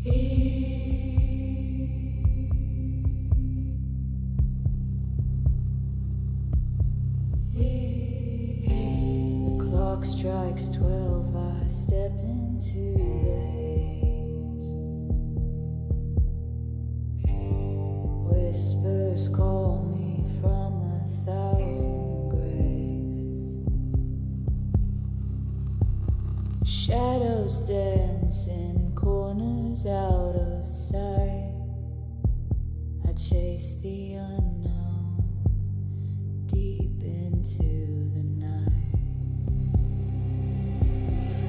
The clock strikes 12, I step into the haze. Whispers call me from 1,000 graves. Shadows dance in corners out of sight. I chase the unknown deep into the night.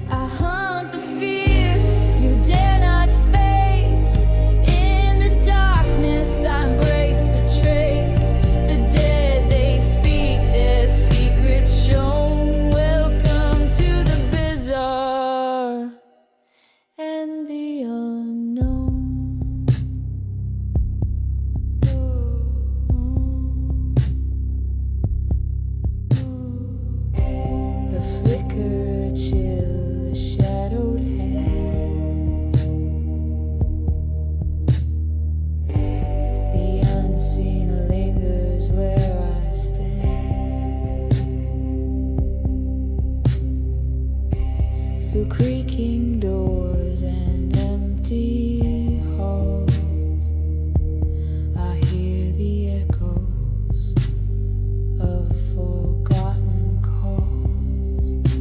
I hunt the fear you dare not face. In the darkness I embrace the trace. The dead, they speak their secrets shown. Welcome to the bizarre and the unknown. A flicker, a chill, a shadowed hand. The unseen lingers where I stand. Through creaking doors and empty halls, I hear the echoes of forgotten calls.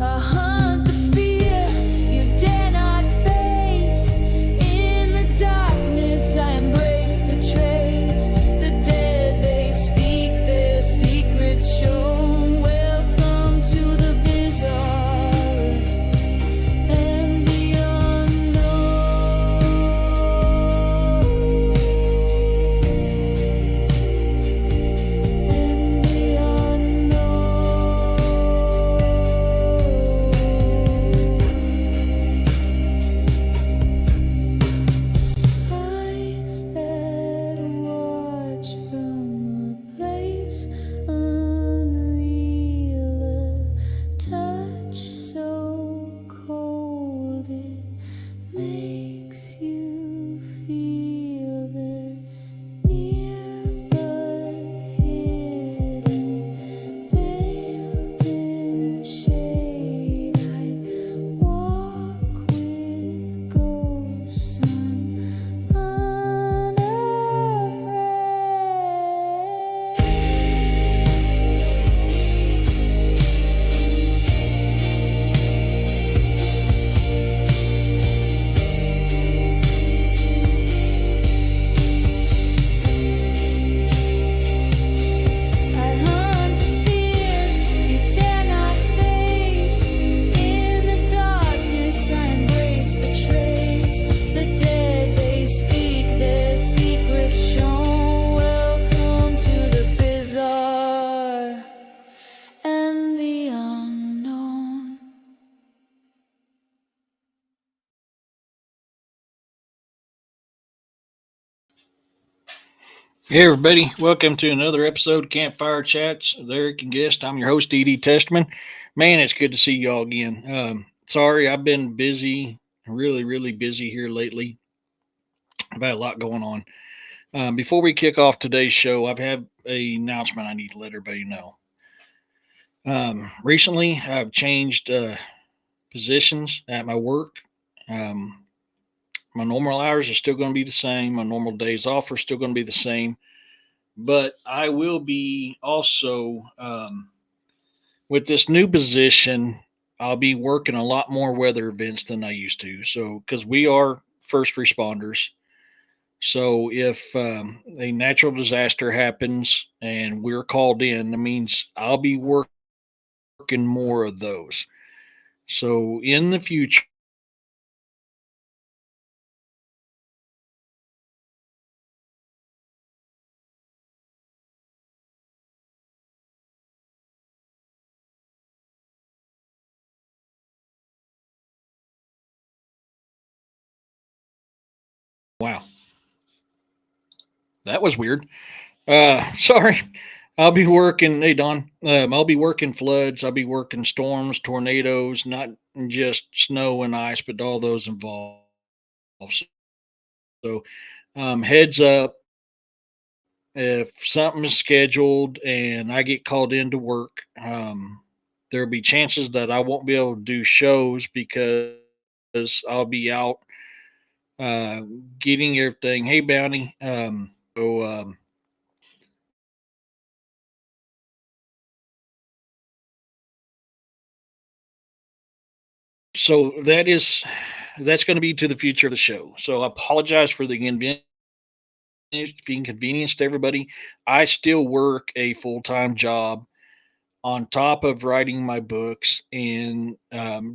I hunt the fear you dare not face. In the darkness I embrace the trace. The dead, they speak their secrets shown. Welcome to the bizarre and the unknown. And the eyes that watch from a place unreal, a touch so cold it makes you feel they're near but hidden, veiled in shade. I walk with ghosts, I'm I hunt the fear you dare not face. In the darkness I embrace the trace. The dead, they speak their secrets shown. Welcome to the bizarre and the unknown. Hey everybody, welcome to another episode of Campfire Chats. There you can guess I'm your host, E.D. Testman. Man, it's good to see y'all again. Sorry, I've been busy, really busy here lately. I've had a lot going on. Before we kick off today's show, I've had an announcement I need to let everybody know. Recently, I've changed positions at my work. My normal hours are still going to be the same. My normal days off are still going to be the same. But I will be also, with this new position, I'll be working a lot more weather events than I used to. So, because we are first responders. So, if a natural disaster happens and we're called in, that means I'll be working more of those. So, in the future, wow, that was weird. Sorry. I'll be working. Hey Don, I'll be working floods. I'll be working storms, tornadoes, not just snow and ice, but all those involved. So, heads up, if something is scheduled and I get called into work, there'll be chances that I won't be able to do shows because I'll be out uh, getting everything. Hey, Bounty. So that's going to be to the future of the show. So I apologize for the inconvenience to everybody. I still work a full time job on top of writing my books and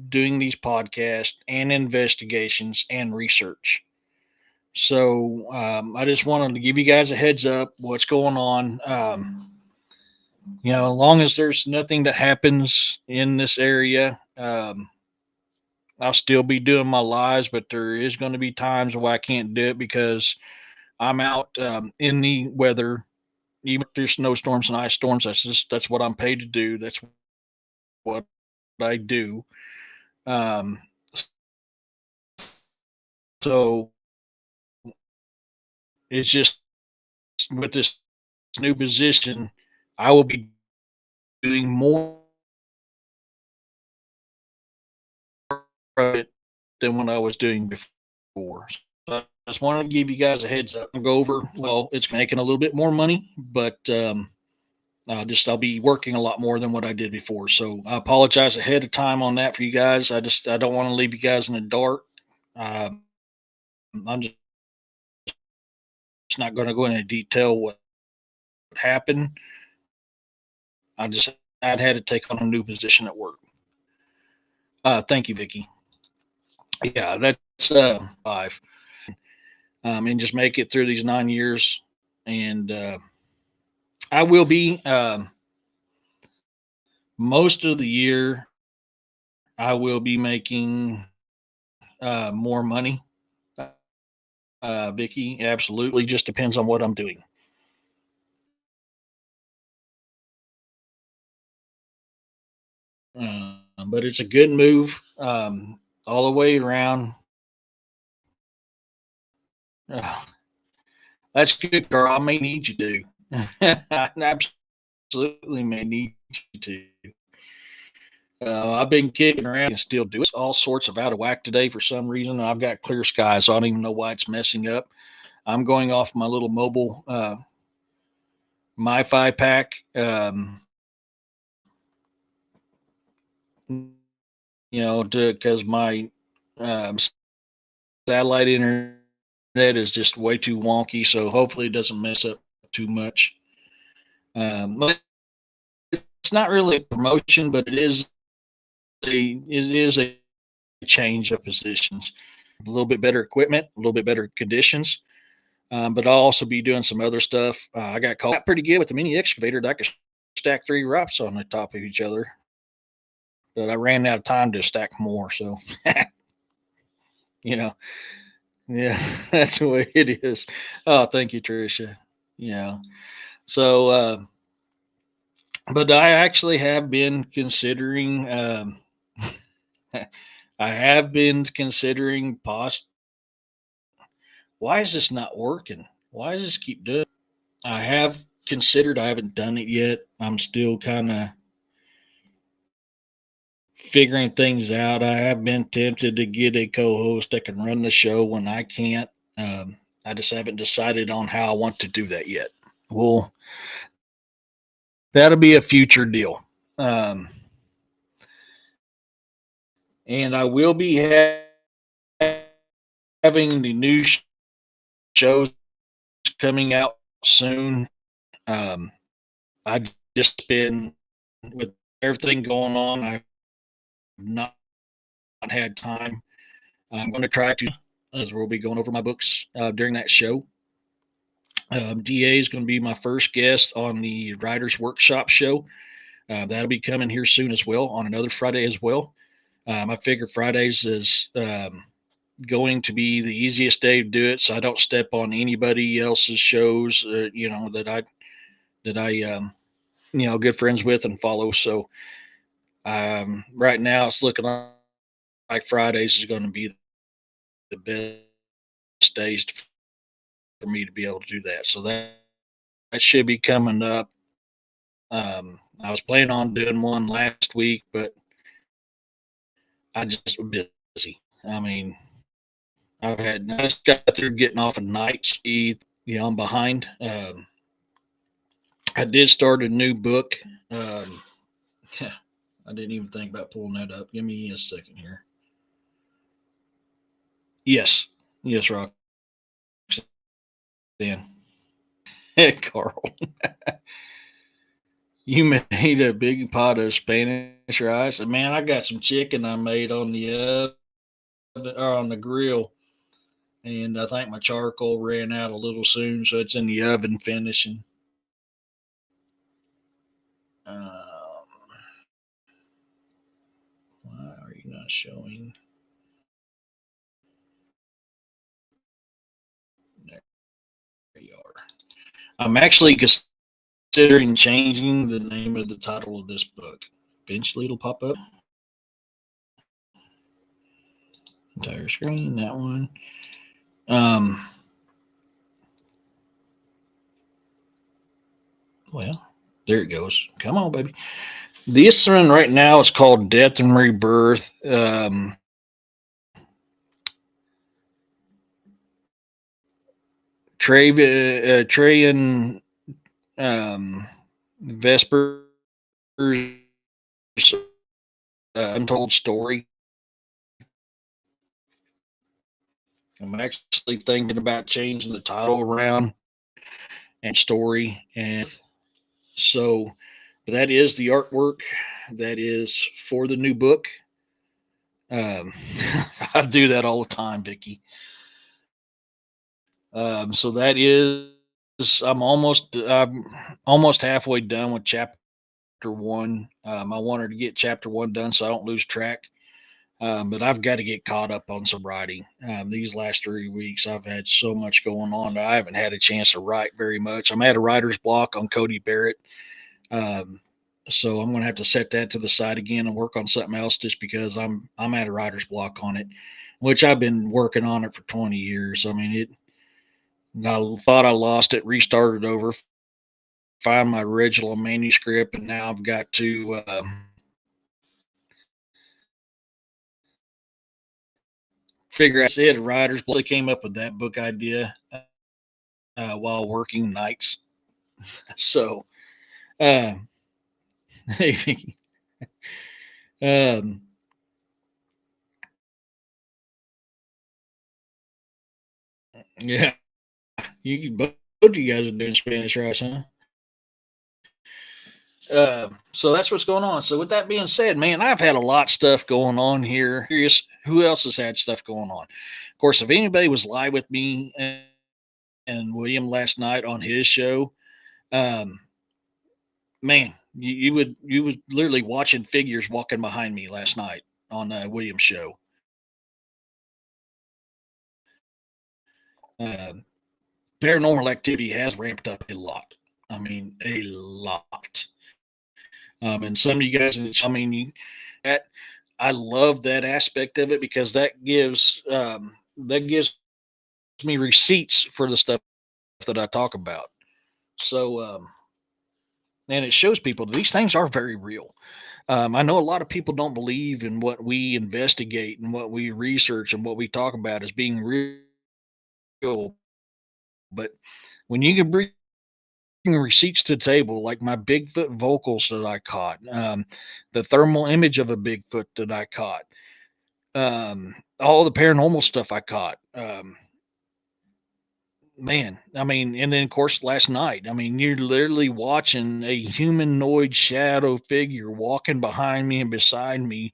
doing these podcasts and investigations and research. So I just wanted to give you guys a heads up what's going on. As long as there's nothing that happens in this area, I'll still be doing my lives, but there is going to be times where I can't do it because I'm out in the weather, even through snowstorms and ice storms. That's what I'm paid to do. That's what I do. Um, so it's just with this new position, I will be doing more of it than what I was doing before. So I just wanted to give you guys a heads up and go over. Well, it's making a little bit more money, but I'll be working a lot more than what I did before. So I apologize ahead of time on that for you guys. I don't want to leave you guys in the dark. Um, I'm just not going to go into detail what happened. I'd had to take on a new position at work. Thank you, Vicky. Yeah, that's five, and just make it through these 9 years. And I will be most of the year. I will be making more money. Vicky, absolutely. Just depends on what I'm doing. But it's a good move all the way around. Uh, that's good, girl. I may need you to. I absolutely may need you to. I've been kicking around and still do it. All sorts of out of whack today for some reason. I've got clear skies. So I don't even know why it's messing up. I'm going off my little mobile MiFi pack. Because my um, satellite internet is just way too wonky. So hopefully it doesn't mess up too much. But it's not really a promotion, but it is a change of positions. A little bit better equipment, a little bit better conditions. But I'll also be doing some other stuff. I got caught pretty good with the mini excavator that I could stack 3 rocks on the top of each other. But I ran out of time to stack more. So, you know, yeah, that's the way it is. Oh, thank you, Tricia. Yeah. So, but I actually have been considering, I have been considering why is this not working? Why does this keep doing it? I have considered, I haven't done it yet. I'm still kind of figuring things out. I have been tempted to get a co-host that can run the show when I can't. I just haven't decided on how I want to do that yet. Well, that'll be a future deal. Um, and I will be having the new shows coming out soon. I just been with everything going on. I've not had time. I'm going to try to, as we'll be going over my books during that show. DA is going to be my first guest on the Writers Workshop show. That'll be coming here soon as well on another Friday as well. I figure Fridays is going to be the easiest day to do it, so I don't step on anybody else's shows. That I good friends with and follow. So right now it's looking like Fridays is going to be the best days for me to be able to do that. So that should be coming up. I was planning on doing one last week, but I just was busy. I mean, I just got through getting off a night ski. I'm behind. I did start a new book. Um, I didn't even think about pulling that up. Give me a second here. Yes, yes, Roxanne. Hey, Carl, you made a big pot of Spanish rice. And man, I got some chicken I made on the oven or on the grill, and I think my charcoal ran out a little soon, so it's in the oven finishing. Um, why are you not showing? There you are. I'm actually considering changing the name of the title of this book. Eventually, it'll pop up. Entire screen, that one. Um, well, there it goes. Come on, baby. This one right now is called Death and Rebirth. Trajan Vespers Untold Story. I'm actually thinking about changing the title around and story. And so that is the artwork that is for the new book. Um, I do that all the time, Vicky. So that is I'm almost halfway done with chapter one. I wanted to get chapter one done so I don't lose track. But I've got to get caught up on some writing. These last 3 weeks, I've had so much going on that I haven't had a chance to write very much. I'm at a writer's block on Cody Barrett. Um, so I'm going to have to set that to the side again and work on something else just because I'm at a writer's block on it, which I've been working on it for 20 years. I mean, I thought I lost it, restarted over, find my original manuscript, and now I've got to figure out. It writers came up with that book idea while working nights. So, uh, um, yeah, both of you guys are doing Spanish rice, huh? So that's what's going on. So with that being said, man, I've had a lot of stuff going on here. Curious who else has had stuff going on. Of course, if anybody was live with me and William last night on his show, um, man, you was literally watching figures walking behind me last night on William's show. Uh, Paranormal activity has ramped up a lot. I mean, a lot. And some of you guys, I mean, that I love that aspect of it because that gives me receipts for the stuff that I talk about. So, and it shows people these things are very real. I know a lot of people don't believe in what we investigate and what we research and what we talk about as being real, but when you can bring receipts to the table, like my Bigfoot vocals that I caught, the thermal image of a Bigfoot that I caught, all the paranormal stuff I caught. Man, I mean, and then of course last night, I mean, you're literally watching a humanoid shadow figure walking behind me and beside me.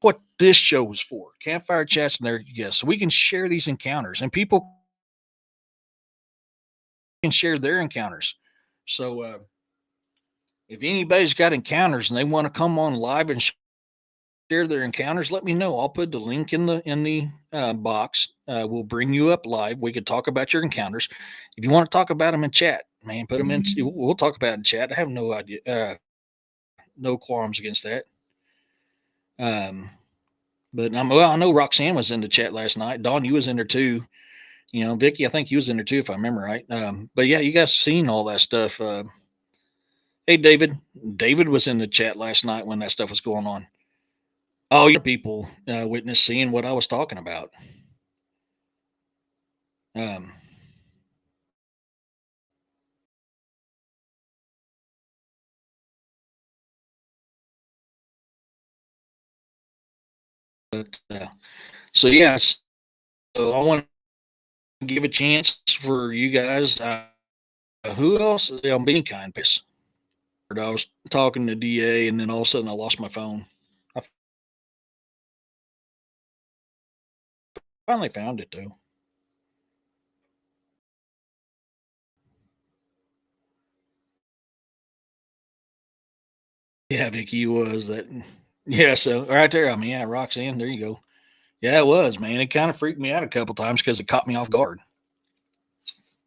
What this show is for, campfire chats and there, yes, so we can share these encounters and people can share their encounters. So, if anybody's got encounters and they want to come on live and share their encounters, let me know. I'll put the link in the box. We'll bring you up live. We could talk about your encounters. If you want to talk about them in chat, man, put them in. We'll talk about it in chat. I have no idea, no qualms against that. Um, but I know Roxanne was in the chat last night. Dawn, you was in there too. Vicky, I think you was in there too, if I remember right. But yeah, you guys seen all that stuff. Hey, David. David was in the chat last night when that stuff was going on. Oh, yeah, people witness seeing what I was talking about. Um, but so yes, so I want to give a chance for you guys. Who else? Being kind. I was talking to DA, and then all of a sudden I lost my phone. I finally found it though. Yeah, Vicky was that. Yeah, so right there. I mean, yeah, Roxanne. There you go. Yeah, it was, man. It kind of freaked me out a couple times because it caught me off guard.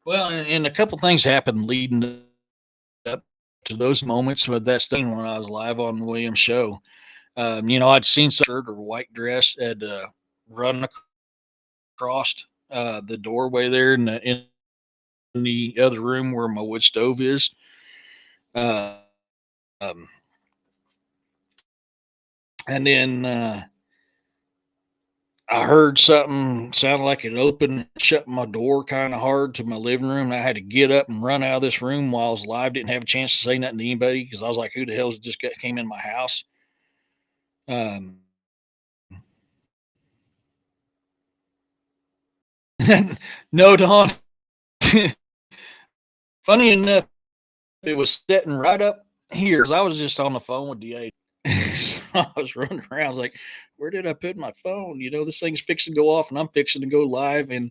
Well, and a couple things happened leading up to those moments with that stain when I was live on William's show. I'd seen some shirt or white dress had run across the doorway there in the other room where my wood stove is. Uh, um, and then I heard something sound like it opened and shut my door kind of hard to my living room. And I had to get up and run out of this room while I was live. Didn't have a chance to say nothing to anybody because I was like, who the hell's came in my house? Um, no, Don. Funny enough, it was sitting right up here. I was just on the phone with DA. I was running around. I was like, where did I put my phone? This thing's fixing to go off and I'm fixing to go live. And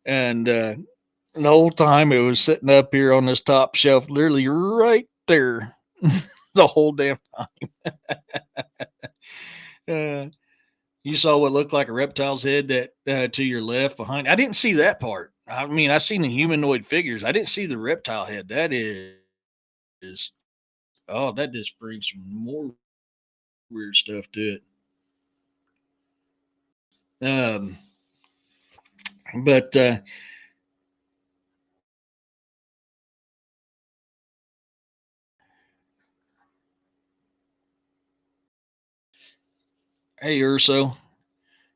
the whole time it was sitting up here on this top shelf, literally right there, the whole damn time. Uh, you saw what looked like a reptile's head that to your left behind. I didn't see that part. I mean, I seen the humanoid figures. I didn't see the reptile head. Is oh, that just brings some more weird stuff to it. But hey, Urso,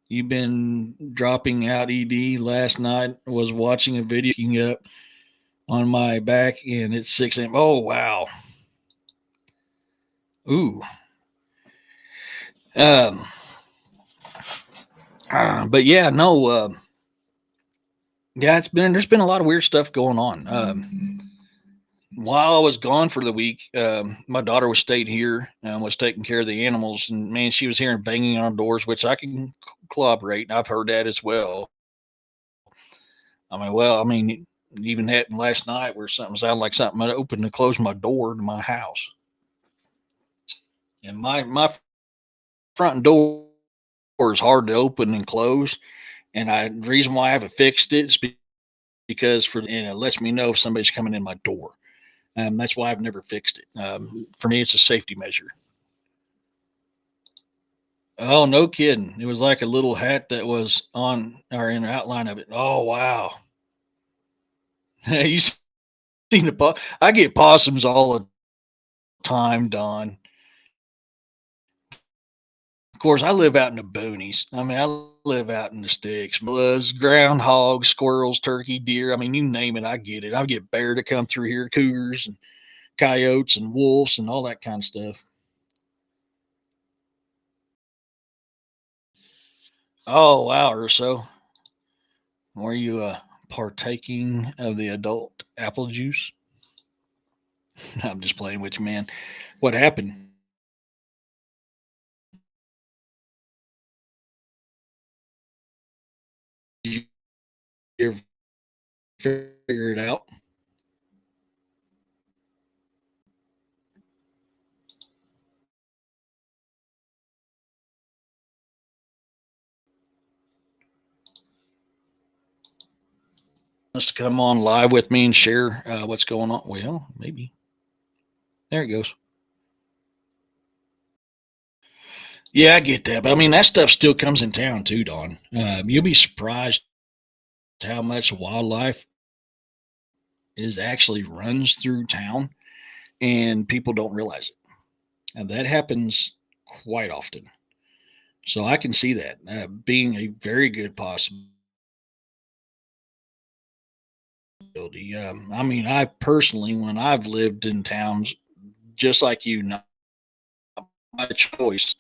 you've been dropping out ED. Last night was watching a video up on my back, and it's 6 a.m. Oh wow. Ooh. Um. But yeah, no. Yeah, there's been a lot of weird stuff going on. While I was gone for the week, my daughter was stayed here and was taking care of the animals, and man, she was hearing banging on doors, which I can corroborate. I've heard that as well. I mean, it even happened last night where something sounded like something had opened and closed my door to my house, and my front door is hard to open and close. And the reason why I haven't fixed it is because it lets me know if somebody's coming in my door. That's why I've never fixed it. For me, it's a safety measure. Oh, no kidding! It was like a little hat that was on or in the outline of it. Oh wow! You seen the I get possums all the time, Don. Of course, I live out in the boonies. I mean, I live out in the sticks. Bloods, groundhogs, squirrels, turkey, deer. I mean, you name it, I get it. I get bear to come through here, cougars and coyotes and wolves and all that kind of stuff. Oh wow, or so. Were you partaking of the adult apple juice? I'm just playing with you, man. What happened? Did you ever figure it out? to come on live with me and share what's going on? Well, maybe. There it goes. Yeah, I get that, but I mean that stuff still comes in town too, Don. You'll be surprised how much wildlife is actually runs through town, and people don't realize it, and that happens quite often. So I can see that being a very good possibility. I mean, I personally, when I've lived in towns just like you, not by choice,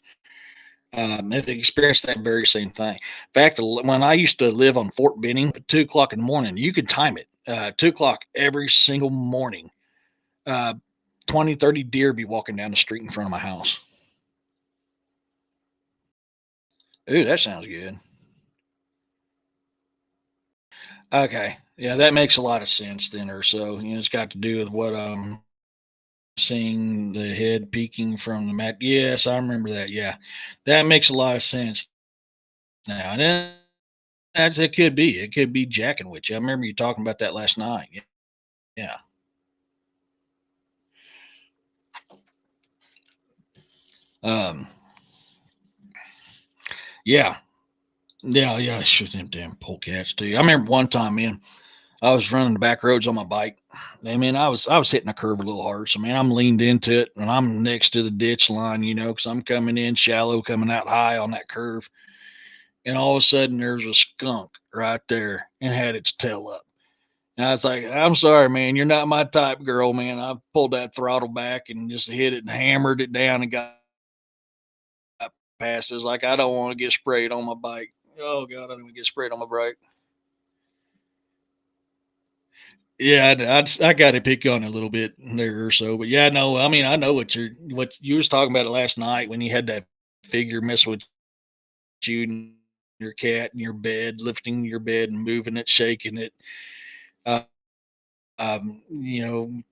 have experienced that very same thing. In fact, when I used to live on Fort Benning at 2 o'clock in the morning, you could time it 2 o'clock every single morning. Uh, 20, 30 deer be walking down the street in front of my house. Ooh, that sounds good. Okay. Yeah, that makes a lot of sense then, or so. It's got to do with what I'm seeing the head peeking from the mat. Yes, I remember that. Yeah, that makes a lot of sense now. And then that's it could be. It could be jacking with you. I remember you talking about that last night. Yeah. Yeah. Um, yeah. Yeah. Yeah. Shoot them damn polecats too. I remember one time, man, I was running the back roads on my bike. I mean, I was hitting a curve a little hard. So man, I'm leaned into it and I'm next to the ditch line, because I'm coming in shallow, coming out high on that curve. And all of a sudden there's a skunk right there and had its tail up. And I was like, I'm sorry, man, you're not my type girl, man. I pulled that throttle back and just hit it and hammered it down and got past. It's like I don't want to get sprayed on my bike. Oh God, I don't want to get sprayed on my bike. Yeah, I got to pick on it a little bit there or so, but yeah, no, I mean, I know what you was talking about it last night when you had that figure mess with you and your cat in your bed, lifting your bed and moving it, shaking it, uh,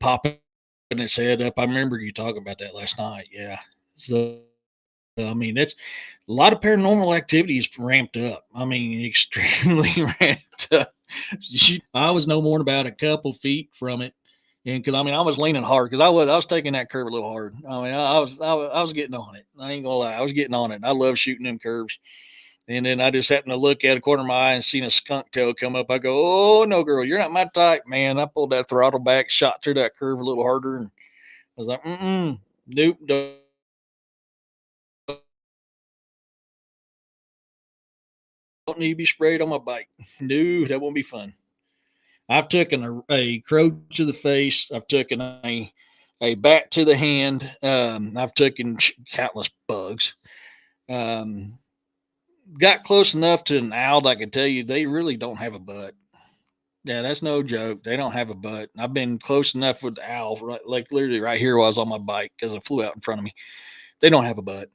popping its head up. I remember you talking about that last night. Yeah, so I mean, that's a lot of paranormal activity is ramped up. I mean, extremely ramped up. I was no more than about a couple feet from it, and because I mean, I was leaning hard because I was taking that curve a little hard. I mean, I was getting on it. I ain't gonna lie, I was getting on it. I love shooting them curves. And then I just happened to look at a corner of my eye and seen a skunk tail come up. I go, "Oh no, girl, you're not my type, man." I pulled that throttle back, shot through that curve a little harder, and I was like, nope, don't need to be sprayed on my bike. No, that won't be fun." I've taken a crow to the face. I've taken a bat to the hand. I've taken countless bugs. Um, got close enough to an owl that I can tell you they really don't have a butt. Yeah, that's no joke. They don't have a butt. I've been close enough with the owl, right, like literally right here while I was on my bike because it flew out in front of me. They don't have a butt.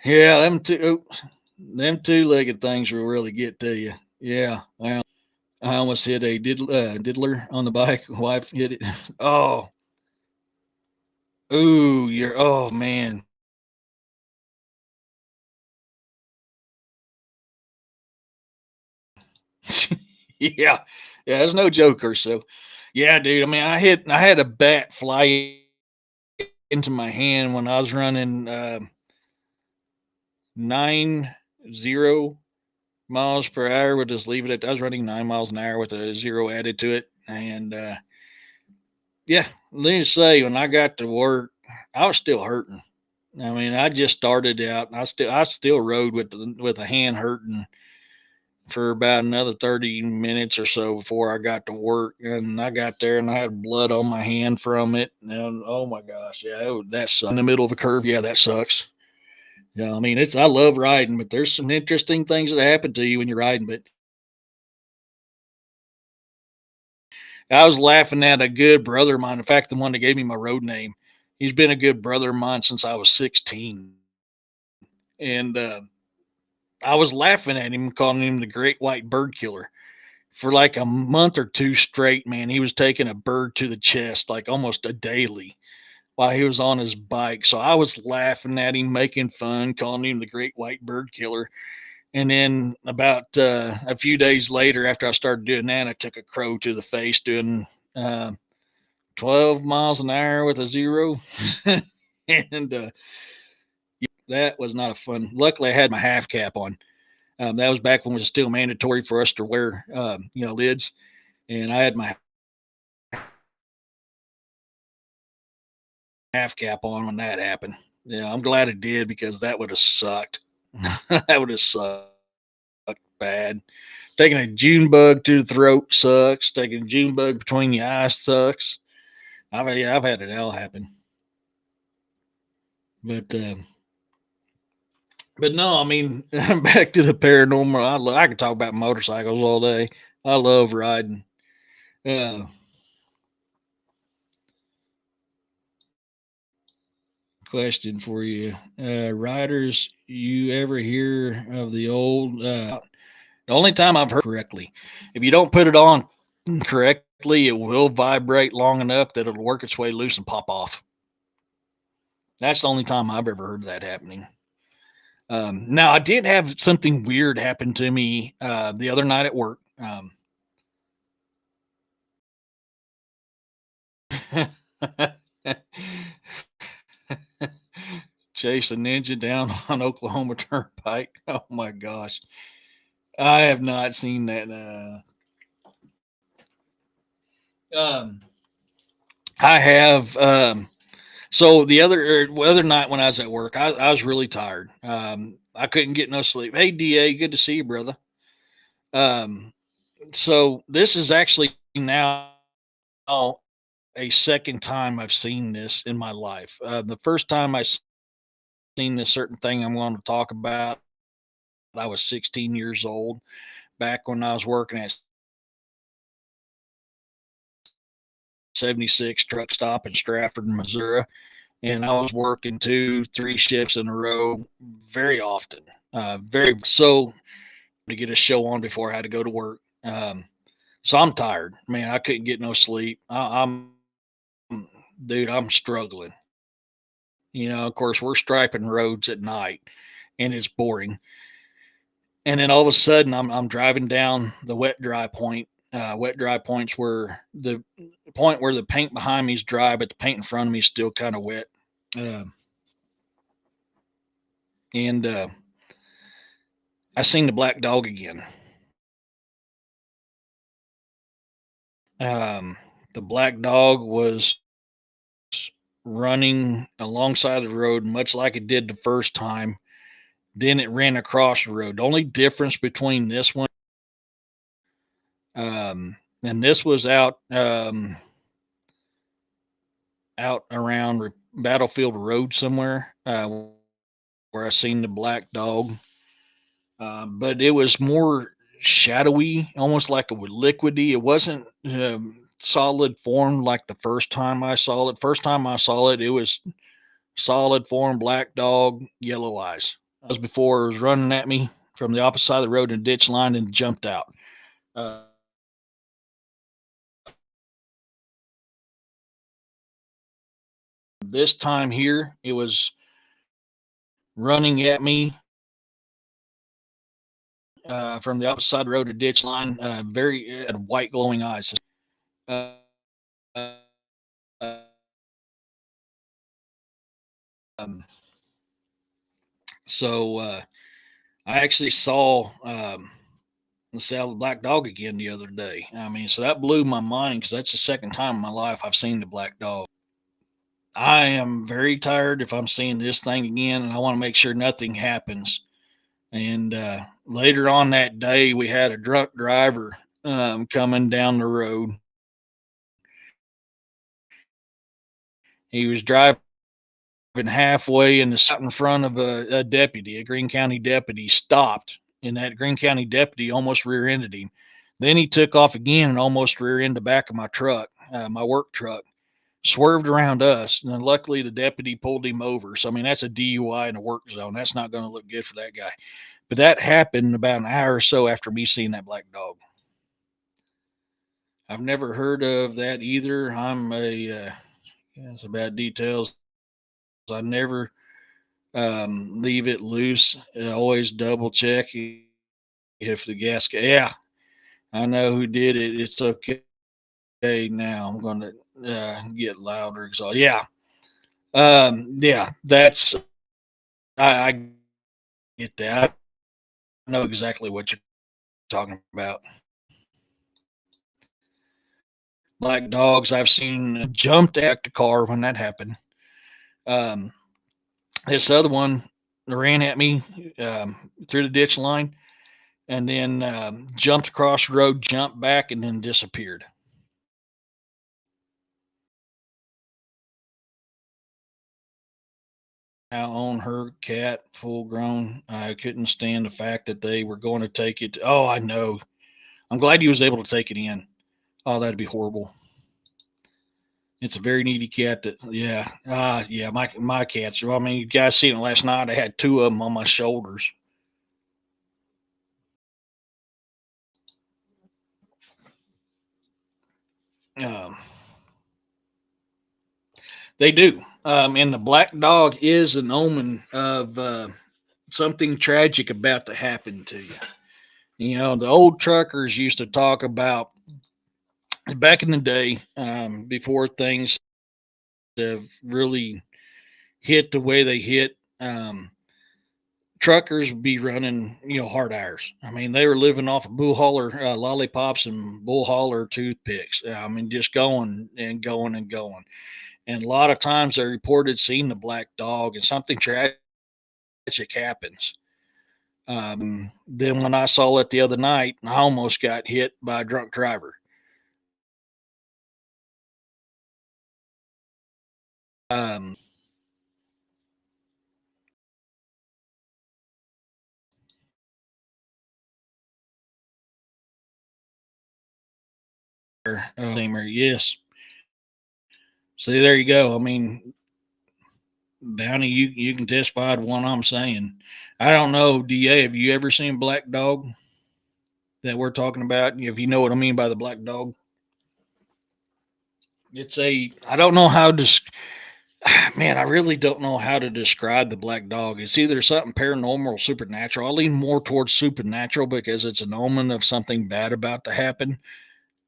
Yeah, them two-legged things will really get to you. Yeah, well, I almost hit a diddler on the bike. Wife hit it. Oh, ooh, you're. Oh man. Yeah, yeah. There's no joker. So, yeah, dude. I mean, I had a bat fly into my hand when I was running 90 miles per hour. We'll just leave it at. I was running 9 miles an hour with a zero added to it, and yeah, let me say when I got to work, I was still hurting. I mean, I just started out. I still rode with a hand hurting for about another 30 minutes or so before I got to work, and I got there and I had blood on my hand from it. And oh my gosh, yeah, that sucks. In the middle of a curve, yeah, that sucks. Yeah, I mean, I love riding, but there's some interesting things that happen to you when you're riding. But I was laughing at a good brother of mine. In fact, the one that gave me my road name, he's been a good brother of mine since I was 16. And I was laughing at him, calling him the great white bird killer. For like a month or two straight, man, he was taking a bird to the chest like almost a daily while he was on his bike. So I was laughing at him, making fun, calling him the great white bird killer. And then about a few days later, after I started doing that, I took a crow to the face doing uh, 12 miles an hour with a zero. And that was not a fun. Luckily, I had my half cap on. That was back when it was still mandatory for us to wear, lids. And I had my half cap on when that happened. Yeah, I'm glad it did because that would have sucked. That would have sucked bad. Taking a June bug to the throat sucks. Taking a June bug between your eyes sucks. I've had it all happen. But but no, I mean, back to the paranormal. I could talk about motorcycles all day. I love riding. Uh, Question for you, riders. You ever hear of the old? The only time I've heard correctly, if you don't put it on correctly, it will vibrate long enough that it'll work its way loose and pop off. That's the only time I've ever heard of that happening. Now, I did have something weird happen to me the other night at work. Chase a ninja down on Oklahoma Turnpike. Oh my gosh. I have not seen that. Um, I have. So other night when I was at work, I was really tired. I couldn't get no sleep. Hey, Da, good to see you, brother. Um, so this is actually now a second time I've seen this in my life. The first time I seen this certain thing I'm going to talk about, I was 16 years old back when I was working at 76 truck stop in Stratford, Missouri, and I was working 2, 3 shifts in a row very often. Very so to get a show on before I had to go to work. So I'm tired, man. I couldn't get no sleep. I'm dude. I'm struggling. Of course, we're striping roads at night, and it's boring. And then all of a sudden, I'm driving down the wet dry point. Wet dry points where the point where the paint behind me is dry, but the paint in front of me is still kind of wet. Um, and I seen the black dog again. Um, the black dog was running alongside the road, much like it did the first time. Then it ran across the road. The only difference between this one and this was out around Battlefield Road somewhere where I seen the black dog. But it was more shadowy, almost like a liquidy. It wasn't solid form like the first time I saw it. First time I saw it, it was solid form, black dog, yellow eyes. That was before it was running at me from the opposite side of the road in a ditch line and jumped out. Uh, this time here, it was running at me from the opposite side of the road, a ditch line, very had white glowing eyes. Uh, um, so I actually saw the black dog again the other day. I mean, so that blew my mind because that's the second time in my life I've seen the black dog. I am very tired if I'm seeing this thing again, and I want to make sure nothing happens. And later on that day, we had a drunk driver coming down the road. He was driving halfway and shot in front of a deputy, a Greene County deputy, stopped, and that Greene County deputy almost rear-ended him. Then he took off again and almost rear-ended the back of my truck, my work truck. Swerved around us, and luckily the deputy pulled him over. So I mean, that's a DUI in a work zone. That's not going to look good for that guy. But that happened about an hour or so after me seeing that black dog. I've never heard of that either. It's about details. I never Leave it loose. Always double check if the gasket. Yeah, I know who did it. It's okay now. I'm going to get louder. Yeah. Yeah, I get that. I know exactly what you're talking about. Black dogs I've seen jumped at the car when that happened. Um, this other one ran at me through the ditch line and then jumped across the road, jumped back, and then disappeared. Now on her cat, full grown. I couldn't stand the fact that they were going to take it. Oh, I know. I'm glad he was able to take it in. Oh, that'd be horrible. It's a very needy cat. That yeah. My cats. Well, I mean, you guys seen it last night. I had two of them on my shoulders. Um, they do. And the black dog is an omen of something tragic about to happen to you. You know, the old truckers used to talk about back in the day, before things have really hit the way they hit. Truckers would be running, hard hours. I mean, they were living off of bull hauler lollipops and bull hauler toothpicks. I mean, just going and going and going. And a lot of times they reported seeing the black dog, and something tragic happens. Then when I saw it the other night, I almost got hit by a drunk driver. Um, yes. See, there you go. I mean, Bounty, you can testify to what I'm saying. I don't know, DA, have you ever seen Black Dog that we're talking about? If you know what I mean by the Black Dog, I don't know how to, man, I really don't know how to describe the Black Dog. It's either something paranormal or supernatural. I lean more towards supernatural because it's an omen of something bad about to happen.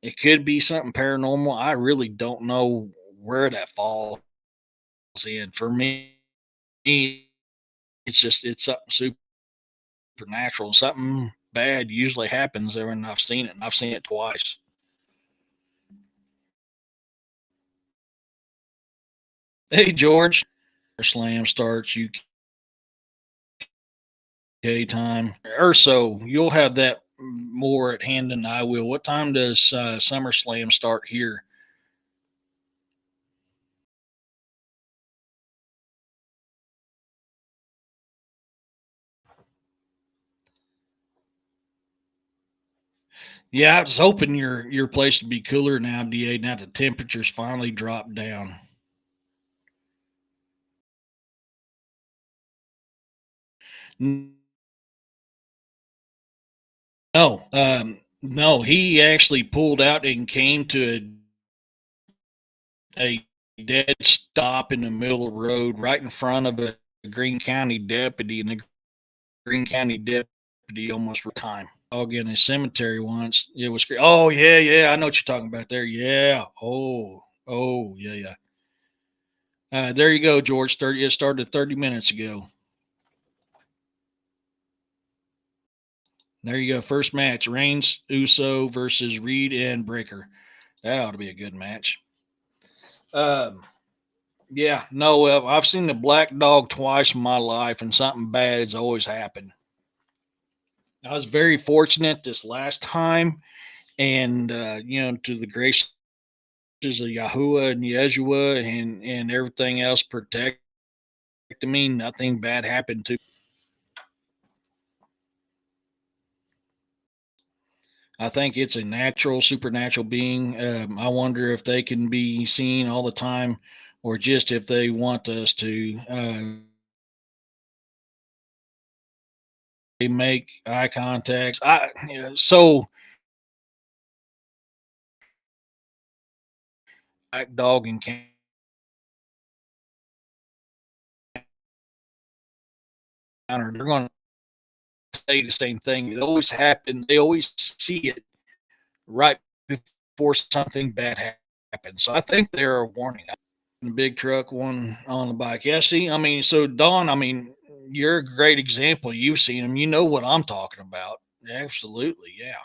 It could be something paranormal. I really don't know where that falls in. For me, it's something supernatural. Something bad usually happens there, and I've seen it. And I've seen it twice. Hey, George. Slam starts UK time, or so. You'll have that more at hand than I will. What time does SummerSlam start here? Yeah, I was hoping your place to be cooler now, Da. Now the temperatures finally dropped down. No, no, he actually pulled out and came to a dead stop in the middle of the road right in front of a Green County deputy, and the Green County deputy almost for time. Dog in a cemetery once. It was great. Oh yeah, yeah. I know what you're talking about there. Yeah. Oh yeah, yeah. There you go, George. 30. It started 30 minutes ago. There you go. First match: Reigns, Uso versus Reed and Breaker. That ought to be a good match. Um, yeah. No, I've seen the Black Dog twice in my life, and something bad has always happened. I was very fortunate this last time, and to the gracious of Yahuwah and Yeshua and everything else protecting me, nothing bad happened to. I think it's a natural, supernatural being. I wonder if they can be seen all the time, or just if they want us to. They make eye contacts. So black dog and they're going to say the same thing. It always happens. They always see it right before something bad happens. So I think they're a warning. The big truck, one on the bike. Yeah, see, I mean, so Don, I mean, you're a great example. You've seen them. You know what I'm talking about. Absolutely, yeah.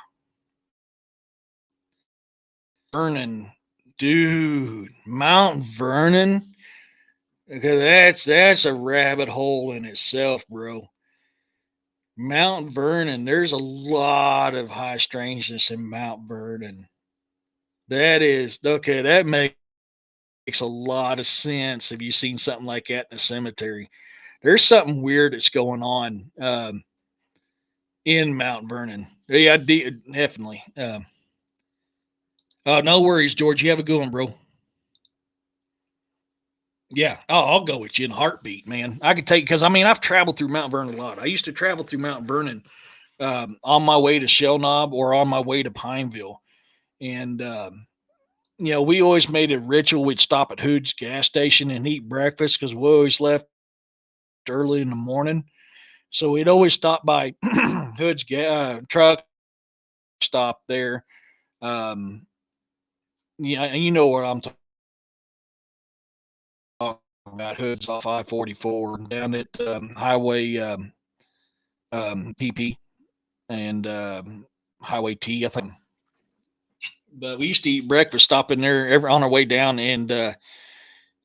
Vernon, dude, Mount Vernon. Okay, that's a rabbit hole in itself, bro. Mount Vernon, there's a lot of high strangeness in Mount Vernon. That is okay. That makes a lot of sense. Have you seen something like that in a cemetery? There's something weird that's going on in Mount Vernon. Yeah, definitely. No worries, George. You have a good one, bro. Yeah, I'll go with you in a heartbeat, man. I could take because I mean I've traveled through Mount Vernon a lot. I used to travel through Mount Vernon on my way to Shell Knob or on my way to Pineville, and we always made a ritual. We'd stop at Hood's gas station and eat breakfast because we always left early in the morning. So we'd always stop by Hood's truck stop there. Um, yeah, and you know what I'm talking about. Hood's off I-44 down at Highway PP and Highway T, I think. But we used to eat breakfast, stop in there every on our way down and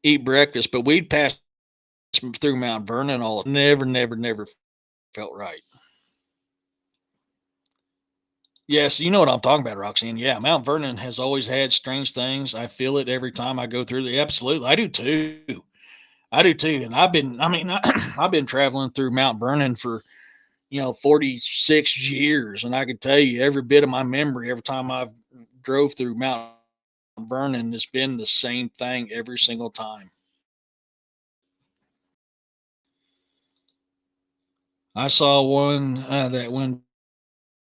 eat breakfast. But we'd pass through Mount Vernon all never felt right. Yes, you know what I'm talking about, Roxanne. Yeah, Mount Vernon has always had strange things. I feel it every time I go through there. Absolutely, I do too. I do too. And I mean, I've been traveling through Mount Vernon for 46 years, and I can tell you every bit of my memory every time I've drove through Mount Vernon has been the same thing every single time. I saw one that when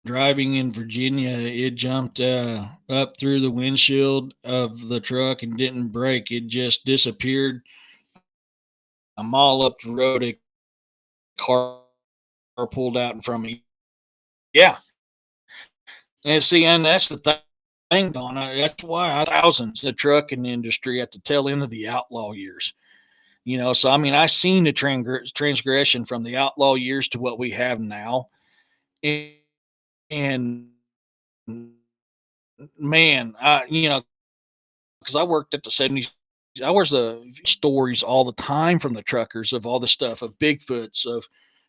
driving in Virginia, it jumped up through the windshield of the truck and didn't break. It just disappeared a mile up the road. A car pulled out in front of me. Yeah, and see, and that's the thing, Donna. That's why thousands in the trucking industry at the tail end of the outlaw years. So I mean, I seen the transgression from the outlaw years to what we have now, and, and man, because I worked at the 70s. I was the stories all the time from the truckers of all the stuff of Bigfoots of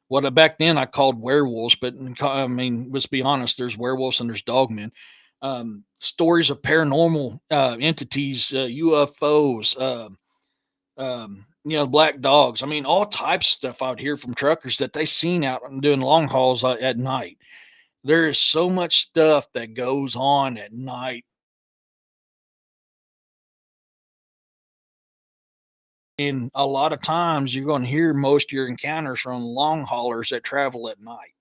what back then I called werewolves, but I mean, let's be honest, there's werewolves and there's dogmen. Stories of paranormal entities, UFOs, black dogs. I mean, all types of stuff out here from truckers that they seen out and doing long hauls at night. There is so much stuff that goes on at night. And a lot of times you're going to hear most of your encounters from long haulers that travel at night.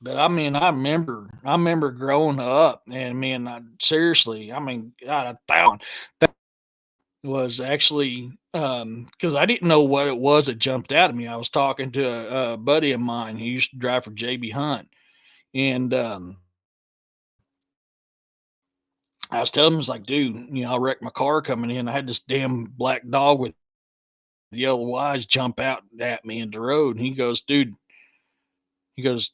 But I mean, I remember growing up, and man, seriously, I mean, God, a thousand was actually because I didn't know what it was that jumped out at me. I was talking to a buddy of mine who used to drive for JB Hunt, and I was telling him, "Was like, dude, I wrecked my car coming in. I had this damn black dog with yellow eyes jump out at me in the road." And he goes, "Dude," he goes,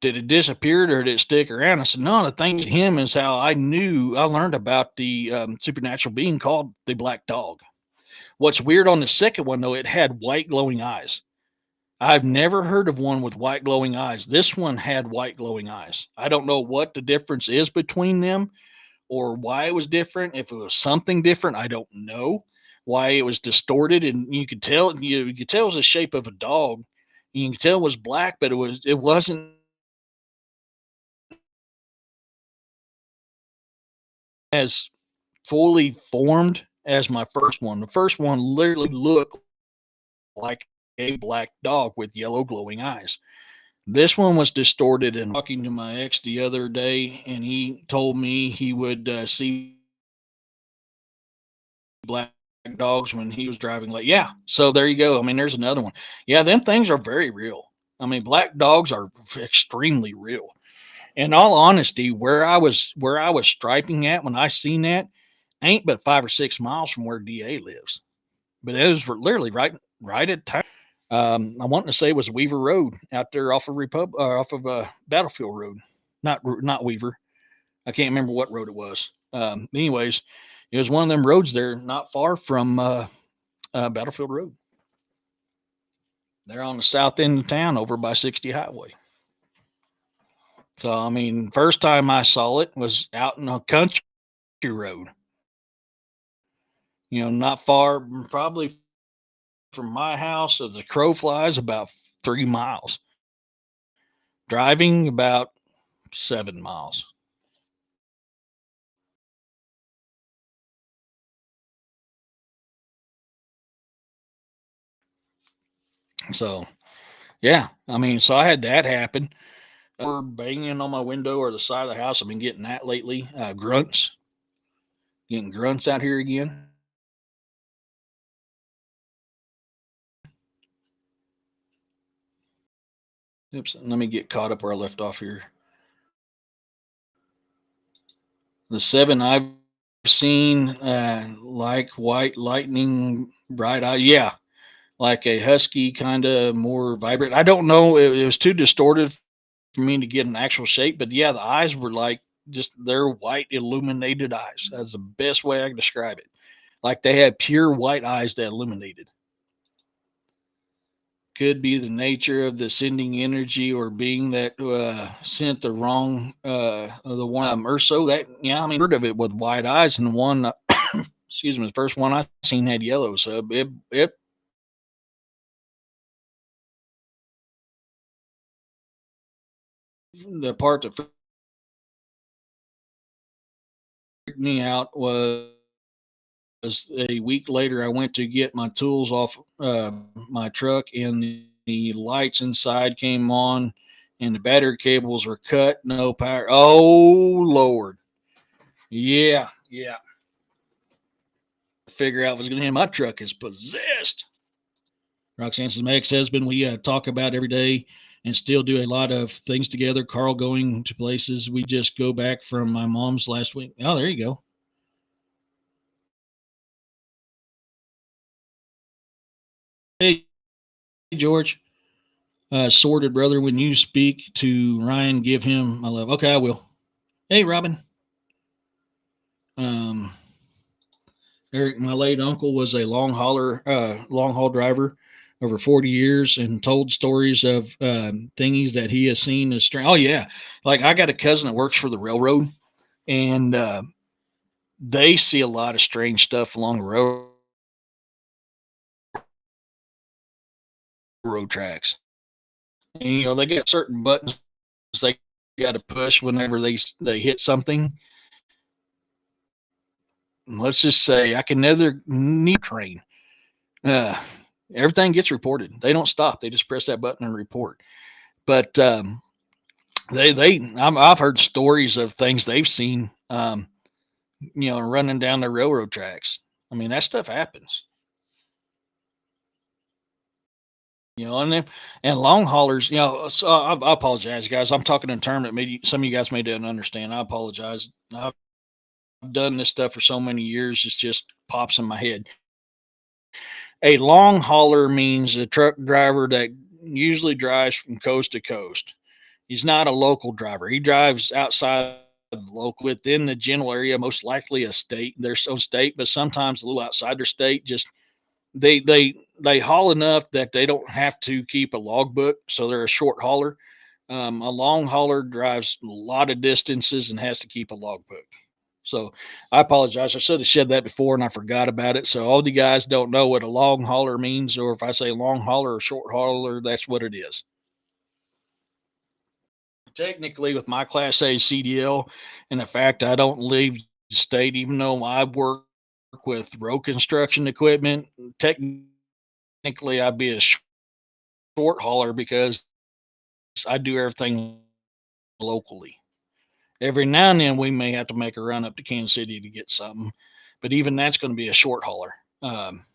"did it disappear or did it stick around?" I said, "No, the thing to him is how I learned about the supernatural being called the black dog." What's weird on the second one, though, it had white glowing eyes. I've never heard of one with white glowing eyes. This one had white glowing eyes. I don't know what the difference is between them or why it was different. If it was something different, I don't know. Why it was distorted, and you could tell it was the shape of a dog. You can tell it was black, but it wasn't as fully formed as my first one. The first one literally looked like a black dog with yellow glowing eyes. This one was distorted. And talking to my ex the other day, and he told me he would see black dogs when he was driving late. Yeah, so there you go. I mean, there's another one. Yeah, them things are very real. I mean, black dogs are extremely real. In all honesty, where I was striping at when I seen that ain't but 5 or 6 miles from where DA lives. But it was literally right at town. I want to say it was Weaver Road out there off of Battlefield Road, not Weaver. I can't remember what road it was. Anyways, it was one of them roads there, not far from Battlefield Road. They're on the south end of town, over by 60 Highway. So I mean, first time I saw it was out in a country road. Not far, probably from my house as the crow flies, about 3 miles. Driving about 7 miles. So yeah, I mean, so I had that happen. Or banging on my window or the side of the house. I've been getting that lately. Grunts, getting grunts out here again. Oops, let me get caught up where I left off here. The seven I've seen, like white lightning, bright eye. Yeah, like a husky, kind of more vibrant. I don't know. It was too distorted for me to get an actual shape, but yeah, the eyes were like just they're white, illuminated eyes. That's the best way I can describe it. Like they had pure white eyes that illuminated. Could be the nature of the sending energy or being that sent the wrong the one Urso. That yeah, I mean heard of it with white eyes, and the one excuse me, the first one I seen had yellow. So it the part that freaked me out was a week later. I went to get my tools off my truck, and the lights inside came on, and the battery cables were cut. No power. Oh Lord. Yeah, yeah. Figure out what's going to happen. My truck is possessed. Roxanne says, my ex husband, we talk about every day and still do a lot of things together. Carl going to places. We just go back from my mom's last week. Oh, there you go. Hey, George. Sorted brother, when you speak to Ryan, give him my love. Okay, I will. Hey, Robin. Um, Eric, my late uncle was a long haul driver over 40 years and told stories of thingies that he has seen as strange. Oh yeah, like I got a cousin that works for the railroad, and they see a lot of strange stuff along the railroad tracks. And they got certain buttons they got to push whenever they hit something. Let's just say I can never need train. Uh, Everything gets reported. They don't stop. They just press that button and report. But I've heard stories of things they've seen. Running down the railroad tracks. I mean, that stuff happens. And long haulers. So I apologize, guys. I'm talking in a term that maybe some of you guys may didn't understand. I apologize. I've done this stuff for so many years. It just pops in my head. A long hauler means a truck driver that usually drives from coast to coast. He's not a local driver. He drives outside of the local within the general area, most likely a state. Their own state, but sometimes a little outside their state. Just they haul enough that they don't have to keep a logbook, so they're a short hauler. A long hauler drives a lot of distances and has to keep a logbook. So I apologize. I should have said that before and I forgot about it. So all the guys don't know what a long hauler means, or if I say long hauler or short hauler, that's what it is. Technically, with my Class A CDL and the fact I don't leave the state, even though I work with road construction equipment, technically I'd be a short hauler because I do everything locally. Every now and then we may have to make a run up to Kansas City to get something, but even that's going to be a short hauler.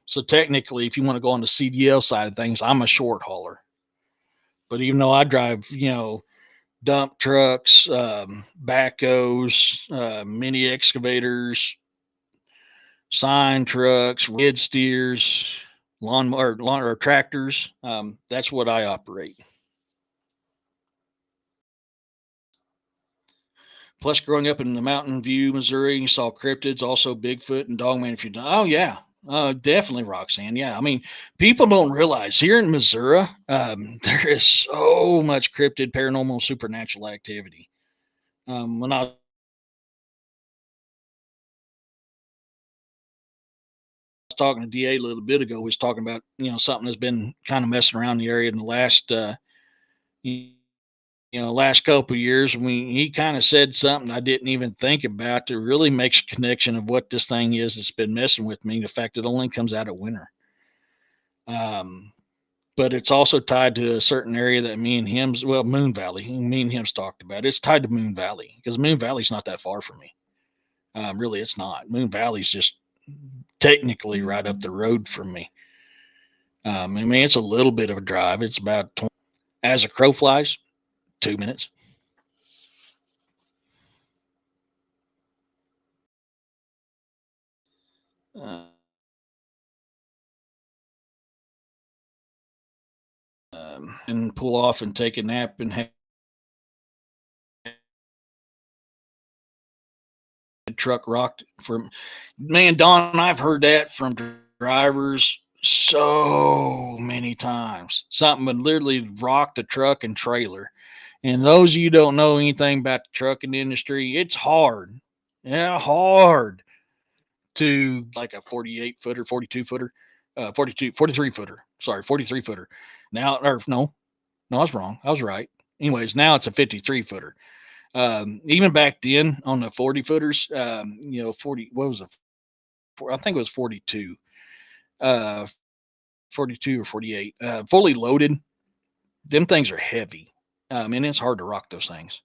So technically, if you want to go on the CDL side of things, I'm a short hauler. But even though I drive, dump trucks, backhoes, mini excavators, sign trucks, skid steers, lawn or tractors, that's what I operate. Plus, growing up in the Mountain View, Missouri, you saw cryptids, also Bigfoot and Dogman. If you oh yeah, definitely Roxanne. Yeah, I mean, people don't realize here in Missouri, there is so much cryptid, paranormal, supernatural activity. When I was talking to DA a little bit ago, we was talking about something that's been kind of messing around the area in the last last couple of years. He kind of said something I didn't even think about that really makes a connection of what this thing is that's been messing with me. The fact it only comes out at winter. Um, but it's also tied to a certain area that me and him's Moon Valley. Me and him's talked about. It's tied to Moon Valley because Moon Valley's not that far from me. Really, it's not. Moon Valley's just technically right up the road from me. I mean, it's a little bit of a drive. It's about 20, as a crow flies, 2 minutes. Uh, and pull off and take a nap and have the truck rocked for man, Don. I've heard that from drivers so many times. Something would literally rock the truck and trailer. And those of you don't know anything about the trucking industry, it's hard. Yeah, hard to like a 48 footer, 42 footer, 43 footer. Sorry, 43 footer. Now, or no, I was wrong. I was right. Anyways, now it's a 53 footer. Even back then on the 40 footers, 40, what was it? I think it was 42, uh, 42 or 48, fully loaded. Them things are heavy. And it's hard to rock those things.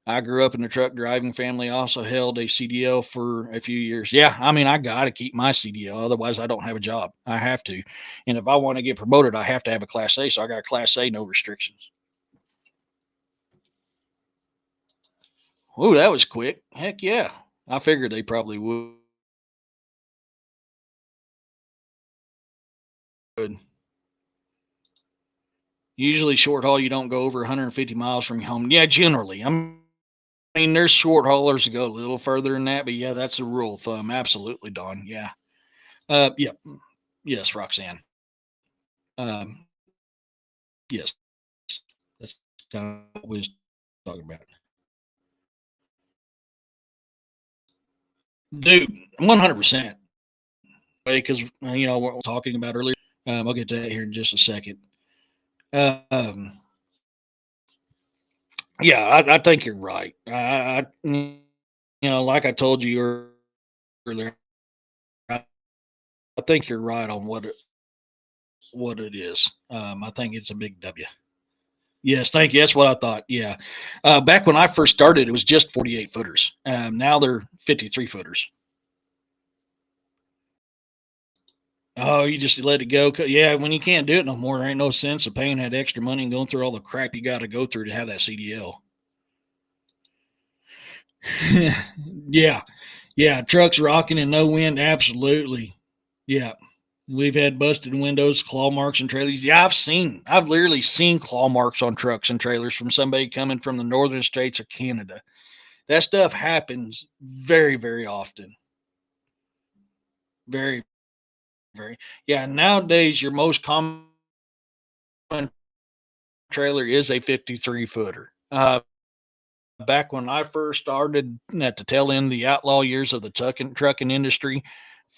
I grew up in the truck driving family, also held a CDL for a few years. Yeah, I mean, I got to keep my CDL. Otherwise, I don't have a job. I have to. And if I want to get promoted, I have to have a Class A. So I got a Class A, no restrictions. Oh, that was quick. Heck yeah. I figured they probably would. Usually, short haul, you don't go over 150 miles from your home. Yeah, generally. I mean, there's short haulers that go a little further than that, but yeah, that's a rule of thumb. Absolutely, Don. Yeah. Yep. Yes, Roxanne. Um, yes. That's kind of what we was talking about. Dude, 100%. Because, what we're talking about earlier, I'll get to that here in just a second. Um, yeah, I think you're right. Like I told you earlier, I think you're right on what it is. I think it's a big W. Yes, thank you. That's what I thought. Yeah. Back when I first started, it was just 48 footers. Now they're 53 footers. Oh, you just let it go. Yeah, when you can't do it no more, there ain't no sense of paying that extra money and going through all the crap you got to go through to have that CDL. Yeah. Yeah. Trucks rocking and no wind. Absolutely. Yeah. We've had busted windows, claw marks, and trailers. Yeah, I've literally seen claw marks on trucks and trailers from somebody coming from the northern states or Canada. That stuff happens very, very often. Very, very. Yeah, nowadays, your most common trailer is a 53 footer. Back when I first started at the tail end of the outlaw years of the trucking industry,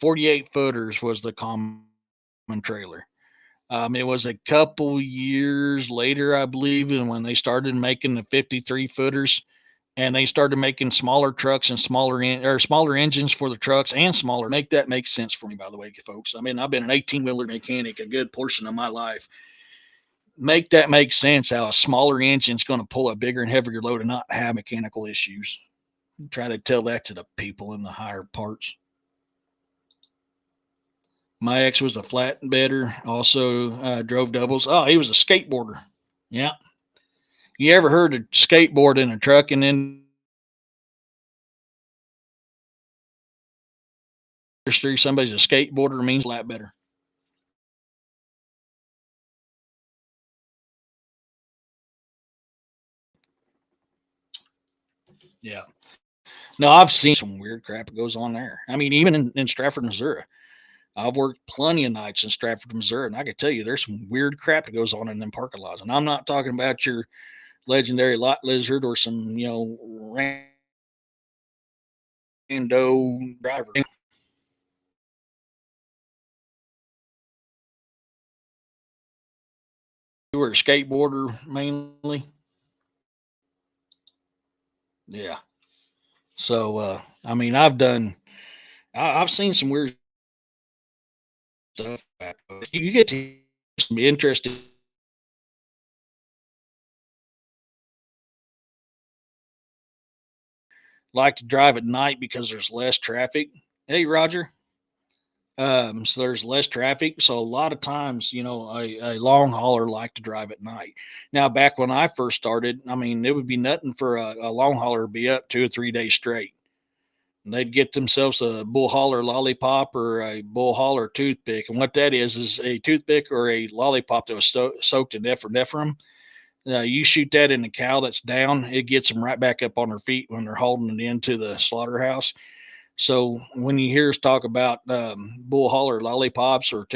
48 footers was the common trailer. It was a couple years later, I believe, and when they started making the 53 footers, and they started making smaller trucks and smaller engines for the trucks and smaller. Make that make sense for me, by the way, folks. I mean, I've been an 18-wheeler mechanic a good portion of my life. Make that make sense how a smaller engine's going to pull a bigger and heavier load and not have mechanical issues. Try to tell that to the people in the higher parts. My ex was a flatbedder, also drove doubles. Oh, he was a skateboarder. Yeah. You ever heard of skateboard in a trucking industry? Somebody's a skateboarder means flatbedder. Yeah. No, I've seen some weird crap that goes on there. I mean, even in Stratford, Missouri. I've worked plenty of nights in Stratford, Missouri, and I can tell you there's some weird crap that goes on in them parking lots. And I'm not talking about your legendary lot lizard or some, rando driver who are a skateboarder mainly. Yeah. So, I mean, I've seen some weird stuff. You get to some interesting, like to drive at night because there's less traffic. Hey, Roger. So there's less traffic. So a lot of times, a long hauler like to drive at night. Now, back when I first started, I mean, it would be nothing for a long hauler to be up 2 or 3 days straight. And they'd get themselves a bull hauler lollipop or a bull hauler toothpick. And what that is a toothpick or a lollipop that was soaked in epinephrine. You shoot that in a cow that's down, it gets them right back up on their feet when they're holding it into the slaughterhouse. So when you hear us talk about bull hauler lollipops or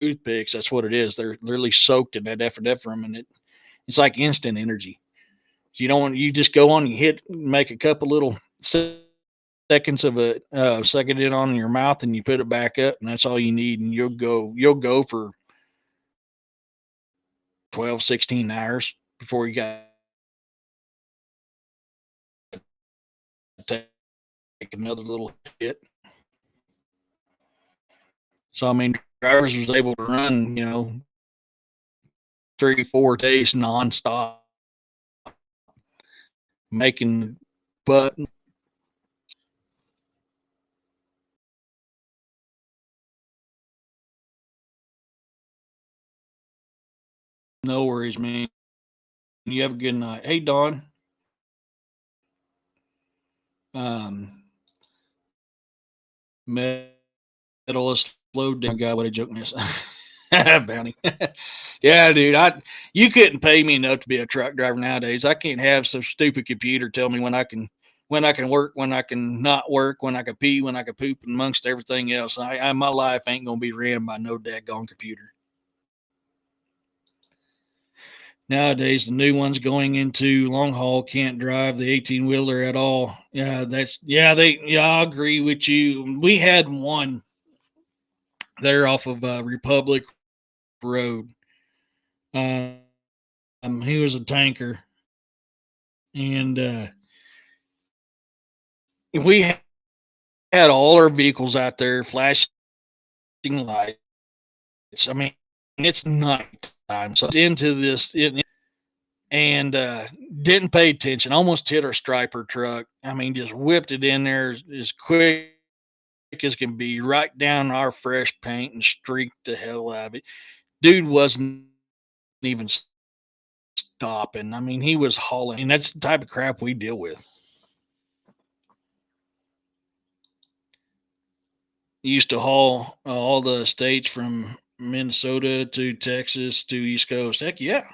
toothpicks, that's what it is. They're literally soaked in that epinephrine, and it's like instant energy. So you don't want you just go on, you hit, make a couple little seconds of a second it on in your mouth, and you put it back up, and that's all you need, and you'll go for 12, 16 hours before you got to take another little hit. So I mean, drivers was able to run, 3, 4 days nonstop, making but no worries, man. You have a good night. Hey, Don. Um, Medalist slow down guy. What a joke, miss. Bounty. Yeah, dude. You couldn't pay me enough to be a truck driver nowadays. I can't have some stupid computer tell me when I can work, when I can not work, when I can pee, when I can poop, amongst everything else. My life ain't gonna be ran by no daggone computer. Nowadays, the new ones going into long haul can't drive the 18 wheeler at all. Yeah, I agree with you. We had one there off of Republic Road. He was a tanker, and we had all our vehicles out there flashing lights. I mean, it's nighttime, so it's into this, and didn't pay attention. Almost hit our striper truck. I mean, just whipped it in there as quick as can be, right down our fresh paint and streaked the hell out of it. Dude wasn't even stopping. I mean, he was hauling, and that's the type of crap we deal with. He used to haul all the states from Minnesota to Texas to East Coast. Heck yeah.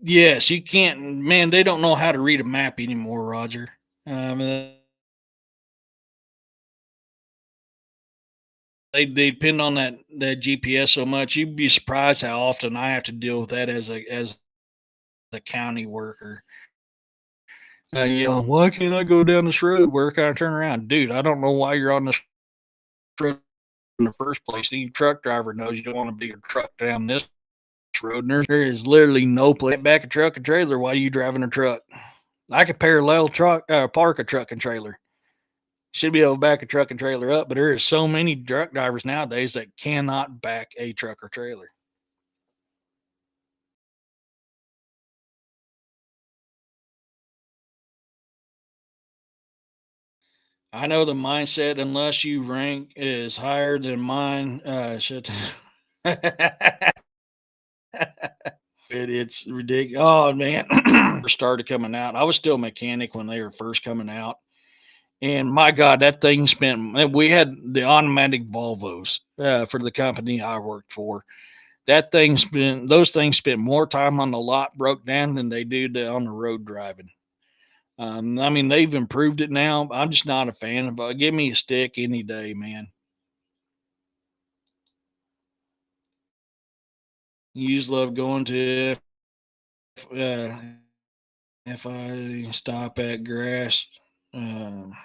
Yes, you can't. Man, they don't know how to read a map anymore, Roger. They depend on that GPS so much. You'd be surprised how often I have to deal with that as a county worker. Why can't I go down this road? Where can I turn around? Dude, I don't know why you're on this road in the first place. Any truck driver knows you don't want to be a truck down this road. And there is literally no place back a truck and trailer. Why are you driving a truck? I could parallel park a truck and trailer. Should be able to back a truck and trailer up, but there is so many truck drivers nowadays that cannot back a truck or trailer. I know the mindset, unless you rank is higher than mine, should it's ridiculous. Oh man, started coming out. I was still a mechanic when they were first coming out, and my God, that thing spent. We had the automatic Volvos for the company I worked for. That thing spent. Those things spent more time on the lot broke down than they do on the road driving. I mean, they've improved it now. I'm just not a fan of it. Give me a stick any day, man. You just love going to uh, if I stop at grass um,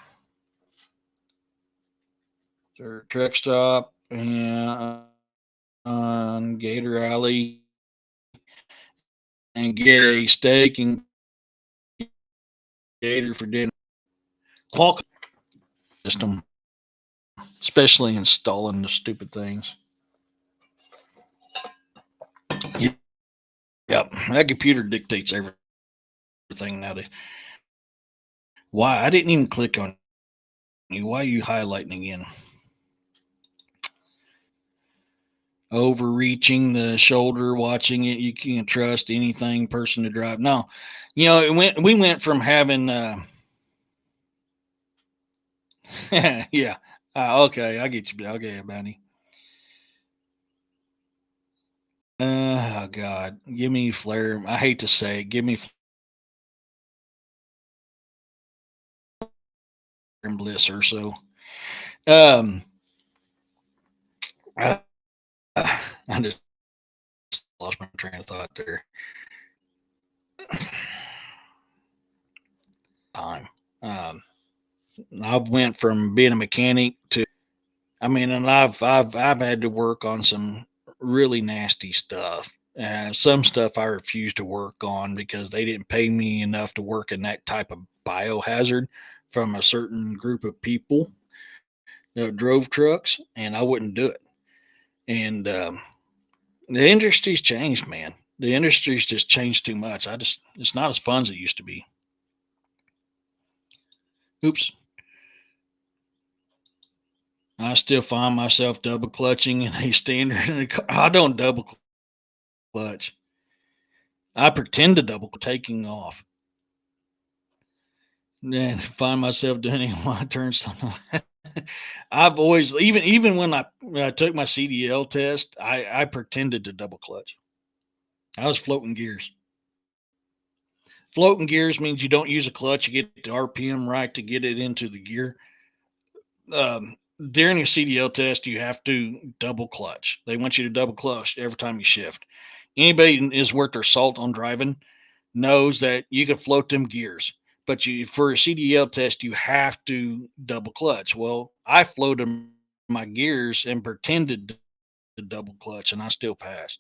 or truck stop and on Gator Alley and get a steak and gator for dinner. Qualcomm system, especially installing the stupid things. Yep, that computer dictates everything nowadays. Why? I didn't even click on you. Why are you highlighting again? Overreaching the shoulder, watching it. You can't trust anything person to drive. No, we went from having yeah. Okay, I get you. Okay, Bounty. Oh God, give me flare. I hate to say, it, give me flare and bliss or so. Um, I, I just lost my train of thought there. Time. Um, I went from being a mechanic to. I mean, and I've had to work on some really nasty stuff. Some stuff I refused to work on because they didn't pay me enough to work in that type of biohazard from a certain group of people that drove trucks, and I wouldn't do it. And the industry's changed, man. The industry's just changed too much. It's not as fun as it used to be. Oops. I still find myself double clutching in a standard in a car. I don't double clutch. I pretend to double taking off. And find myself doing it when I turn something. I've always even when I took my CDL test, I pretended to double clutch. I was floating gears. Floating gears means you don't use a clutch. You get the RPM right to get it into the gear. During your CDL test, you have to double clutch. They want you to double clutch every time you shift. Anybody is worth their salt on driving knows that you can float them gears, but you for a CDL test you have to double clutch. Well, I floated my gears and pretended to double clutch, and I still passed.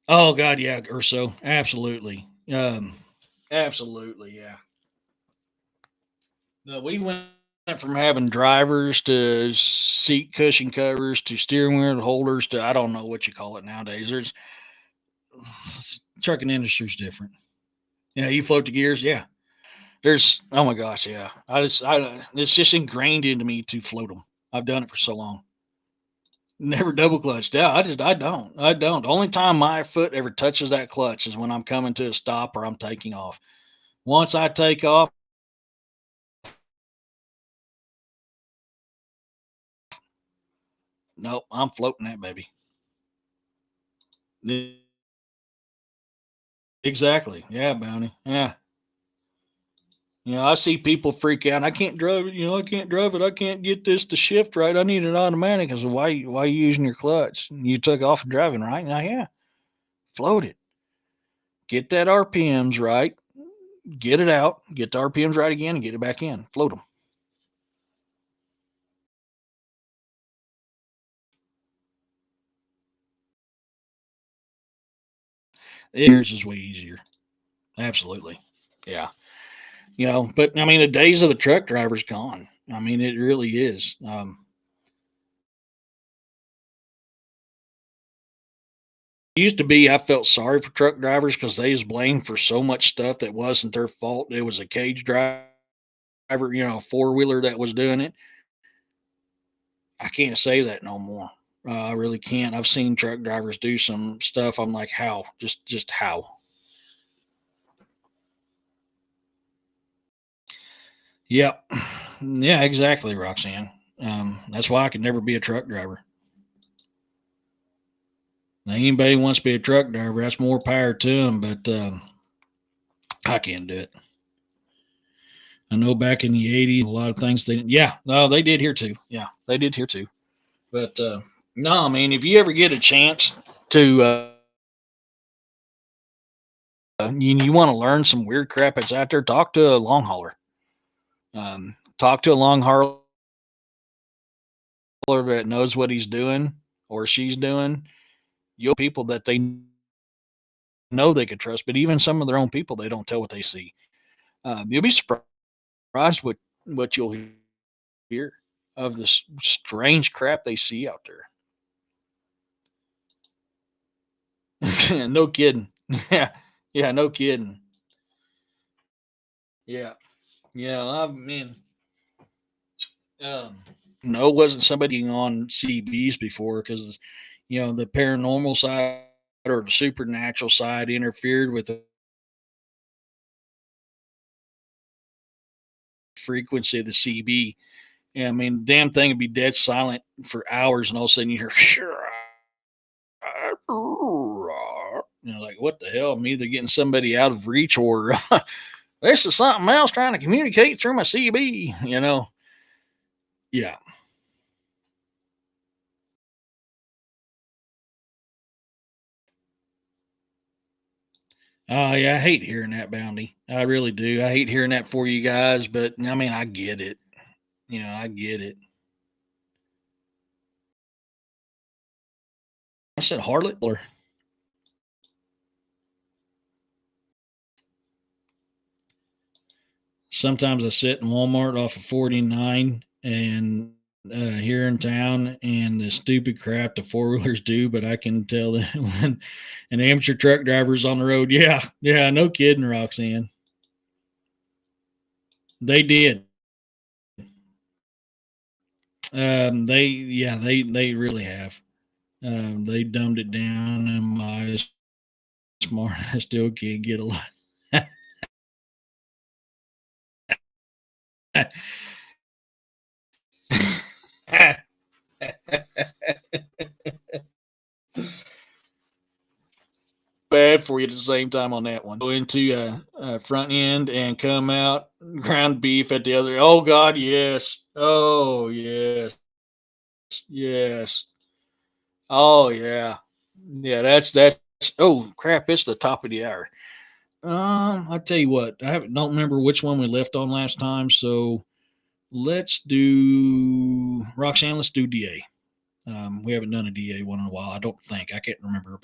Oh God, yeah, or so absolutely, absolutely, yeah. No, we went from having drivers to seat cushion covers to steering wheel holders to I don't know what you call it nowadays. There's trucking industry's different. Yeah, you float the gears. Yeah, there's oh my gosh, yeah. I it's just ingrained into me to float them. I've done it for so long. Never double clutched. Yeah, I don't. The only time my foot ever touches that clutch is when I'm coming to a stop or I'm taking off. Once I take off, nope, I'm floating that baby. E- Exactly. Yeah, Bounty. Yeah. I see people freak out. I can't drive it. I can't drive it. I can't get this to shift right. I need it automatic. I said, why are you using your clutch? You took off and driving, right? Now, yeah, float it. Get that RPMs right. Get it out. Get the RPMs right again and get it back in. Float them. Yours is way easier. Absolutely. Yeah. But I mean, the days of the truck driver's gone. I mean, it really is. Used to be I felt sorry for truck drivers because they was blamed for so much stuff that wasn't their fault. It was a cage driver, four wheeler that was doing it. I can't say that no more. I really can't. I've seen truck drivers do some stuff. I'm like, how? Just how? Yep. Yeah, exactly, Roxanne. That's why I could never be a truck driver. Now, anybody wants to be a truck driver, that's more power to them, but I can't do it. I know back in the 80s, a lot of things yeah, no, they did here too. Yeah, they did here too. But no, I mean, if you ever get a chance to, you want to learn some weird crap that's out there, talk to a long hauler. Talk to a long hauler that knows what he's doing or she's doing. You'll people that they know they could trust, but even some of their own people, they don't tell what they see. You'll be surprised what you'll hear of this strange crap they see out there. No kidding. Yeah, yeah, no kidding. Yeah, yeah. I mean, um, no, it wasn't somebody on CBs before because the paranormal side or the supernatural side interfered with the frequency of the CB. Yeah, I mean, damn thing would be dead silent for hours, and all of a sudden you hear, sure, like what the hell? I'm either getting somebody out of reach or this is something else trying to communicate through my CB. Yeah. Oh yeah, I hate hearing that, Bounty. I really do. I hate hearing that for you guys, but I mean, I get it. I get it. I said harlot or sometimes I sit in Walmart off of 49 and here in town and the stupid crap the four wheelers do, but I can tell that when an amateur truck driver's on the road, yeah, yeah, no kidding, Roxanne. They did. They really have. They dumbed it down, and my smart I still can't get a lot. Bad for you at the same time on that one. Go into front end and come out ground beef at the other. Oh God, yes. Oh yes, yes. Oh yeah, yeah. That's. Oh crap! It's the top of the hour. I tell you what, don't remember which one we left on last time. So let's do Roxanne. Let's do DA. We haven't done a DA one in a while. I don't think. I can't remember.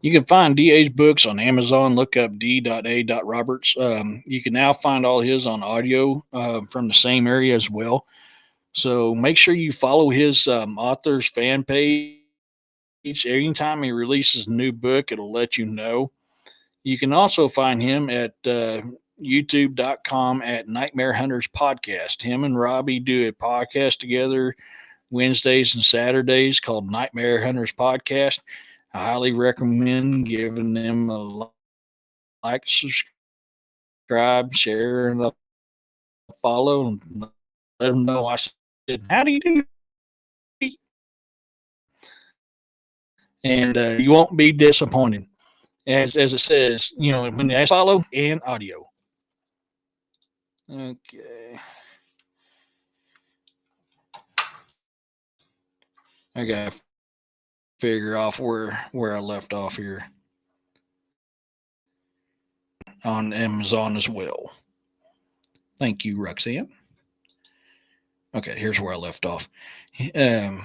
You can find DA's books on Amazon. Look up D.A. Roberts. You can now find all his on audio from the same area as well. So make sure you follow his author's fan page. Anytime he releases a new book, it'll let you know. You can also find him at youtube.com at Nightmare Hunters Podcast. Him and Robbie do a podcast together Wednesdays and Saturdays called Nightmare Hunters Podcast. I highly recommend giving them a like, subscribe, share, and a follow, and let them know I said, how do you do? And you won't be disappointed. As it says, when you follow and audio. Okay. I got to figure off where I left off here on Amazon as well. Thank you, Roxanne. Okay, here's where I left off. I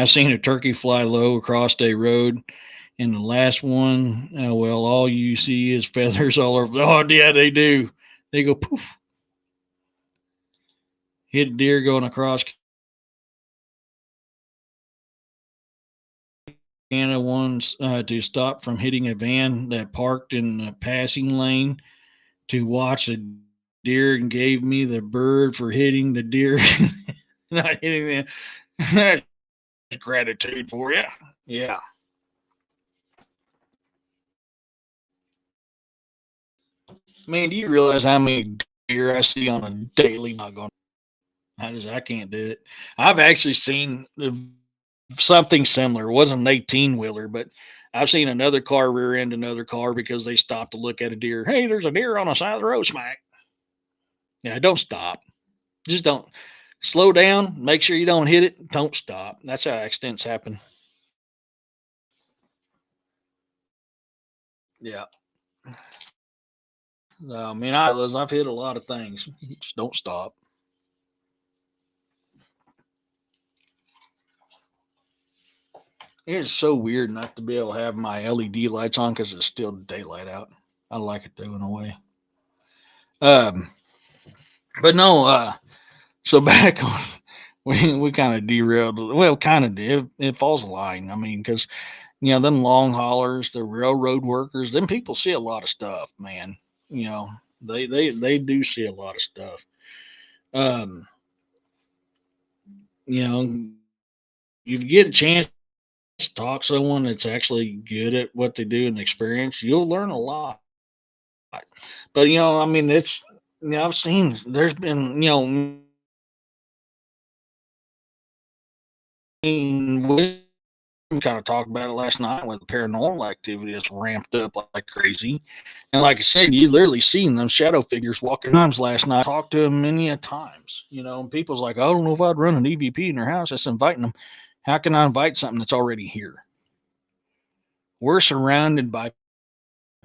seen a turkey fly low across a road, and the last one, well, all you see is feathers all over. Oh, yeah, they do. They go poof. Hit a deer going across Canada once to stop from hitting a van that parked in the passing lane to watch a deer and gave me the bird for hitting the deer, not hitting them. That's gratitude for you. Yeah. Man, do you realize how many deer I see on a daily? Not going. I can't do it. I've actually seen something similar. It wasn't an 18 wheeler, but I've seen another car rear end another car because they stopped to look at a deer. Hey, there's a deer on the side of the road, smack. Yeah, don't stop. Just don't slow down. Make sure you don't hit it. Don't stop. That's how accidents happen. Yeah. I mean, I've hit a lot of things. Just don't stop. It's so weird not to be able to have my LED lights on because it's still daylight out. I like it though in a way. Um, but no. So back on, we kind of derailed. Well, kind of did. It falls a line. I mean, because them long haulers, the railroad workers, them people see a lot of stuff, man. You know, they do see a lot of stuff. Um, you know, if you get a chance to talk to someone that's actually good at what they do and experience, you'll learn a lot. But I mean, I've seen there's been we kind of talked about it last night with the paranormal activity that's ramped up like crazy. And like I said, you literally seen them shadow figures walking times last night. Talked to them many a times. And people's like, I don't know if I'd run an EVP in their house. That's inviting them. How can I invite something that's already here? We're surrounded by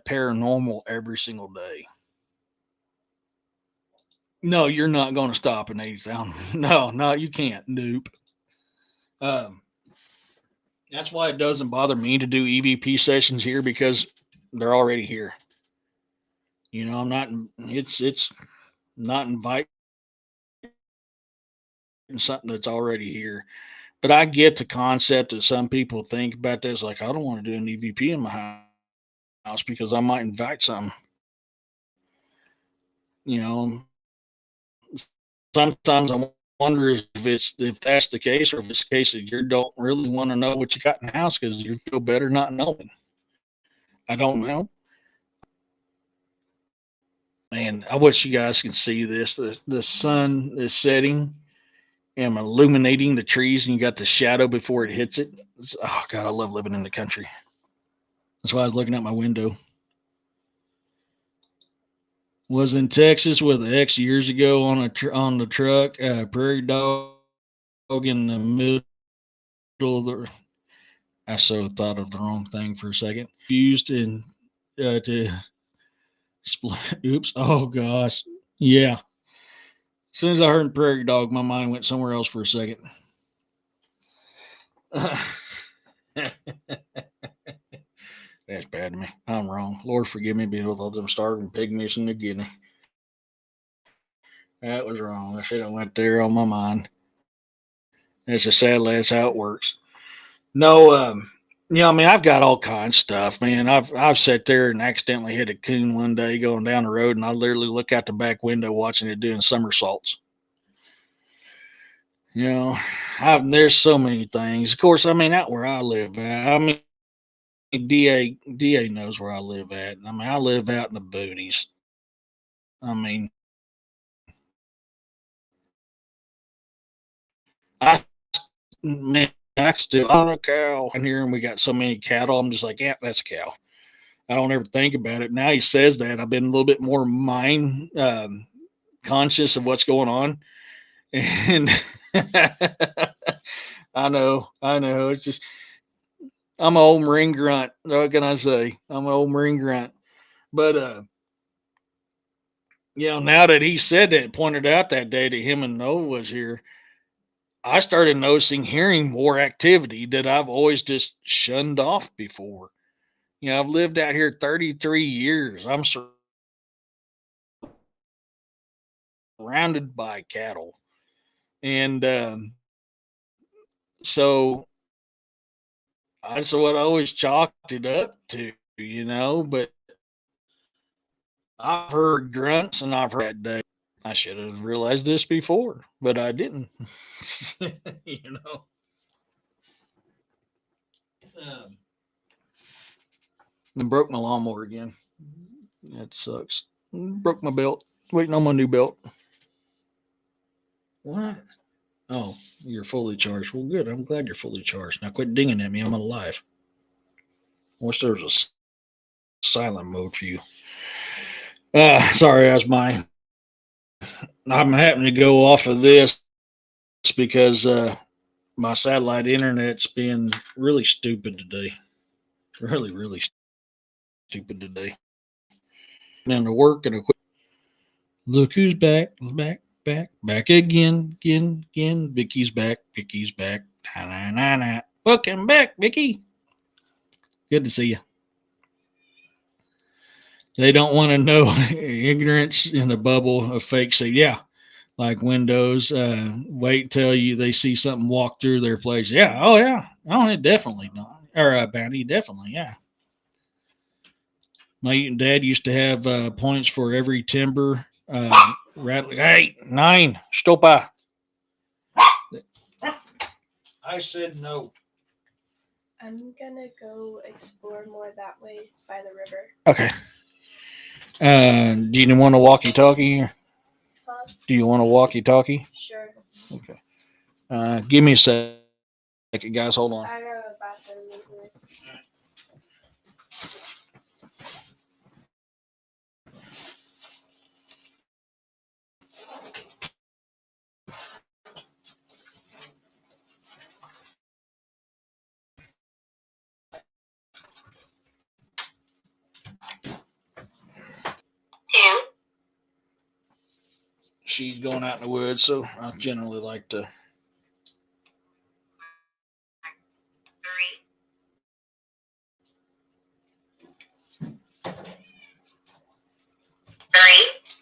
paranormal every single day. No, you're not going to stop an 80,000. No, you can't. Nope. Um, that's why it doesn't bother me to do EVP sessions here because they're already here. I'm not. It's not inviting something that's already here. But I get the concept that some people think about this. Like, I don't want to do an EVP in my house because I might invite something. You know, Sometimes I wonder if that's the case, or if it's the case that you don't really want to know what you got in the house because you feel better not knowing. I don't know. Man, I wish you guys can see this. The sun is setting and illuminating the trees, and you got the shadow before it hits it. Oh God, I love living in the country. That's why I was looking out my window. Was in Texas with an ex years ago on the truck, prairie dog in the middle of the. I so thought of the wrong thing for a second. Used in to split. Oops. Oh gosh. Yeah. As soon as I heard prairie dog, my mind went somewhere else for a second. That's bad to me. I'm wrong. Lord forgive me, being with all them starving pygmies in the Guinea. That was wrong. I should have went there on my mind. It's a sad that's how it works. No, Yeah, I mean, I've got all kinds of stuff, man. I've sat there and accidentally hit a coon one day going down the road, and I literally look out the back window watching it doing somersaults. You know, there's so many things. Of course, I mean, out where I live at, I mean, Da knows where I live at. I mean, I live out in the boonies. I mean, I man, I still own a cow in here, and we got so many cattle. I'm just like, yeah, that's a cow. I don't ever think about it. Now he says that I've been a little bit more mind conscious of what's going on, and I know. It's just I'm an old Marine grunt. What can I say? I'm an old Marine grunt. But now that he said that, pointed out that day that him and Noah was here, I started noticing, hearing more activity that I've always just shunned off before. I've lived out here 33 years. I'm surrounded by cattle, and so that's what I always chalked it up to. But I've heard grunts and I've heard that day. I should have realized this before, but I didn't. you know. Um, and broke my lawnmower again. That sucks. Broke my belt. Waiting on my new belt. What? Oh, you're fully charged. Well, good. I'm glad you're fully charged. Now quit dinging at me. I'm alive. I wish there was a silent mode for you. Sorry, that's mine. I'm having to go off of this because my satellite internet's been really stupid today. Really, really stupid today. And to work and look who's back, back again. Vicky's back. Na, na, na. Welcome back, Vicky. Good to see you. They don't want to know ignorance in the bubble of fake. Say, yeah, like Windows. Wait till they see something walk through their place. Yeah, oh yeah, oh it definitely not. Or Bounty, definitely, yeah. My dad used to have points for every timber. Rattling. Hey, 9, stopa. I said no. I'm gonna go explore more that way by the river. Okay. Do you want a walkie-talkie? Huh? Do you want a walkie-talkie? Sure. Okay. Give me a second, guys. Hold on. I know about the rivers. She's going out in the woods, so I generally like to.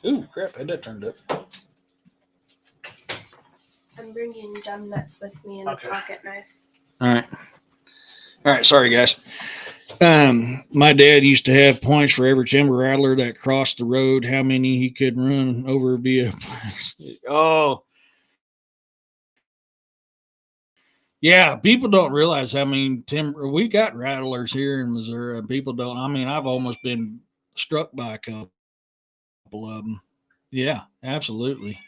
Ooh, crap! Had that turned up. I'm bringing gum nuts with me and Okay. a pocket knife. All right. Sorry, guys. My dad used to have points for every timber rattler that crossed the road. How many he could run over via. Oh, yeah. People don't realize how many timber we got rattlers here in Missouri. People don't. I mean, I've almost been struck by a couple of them. Yeah, absolutely.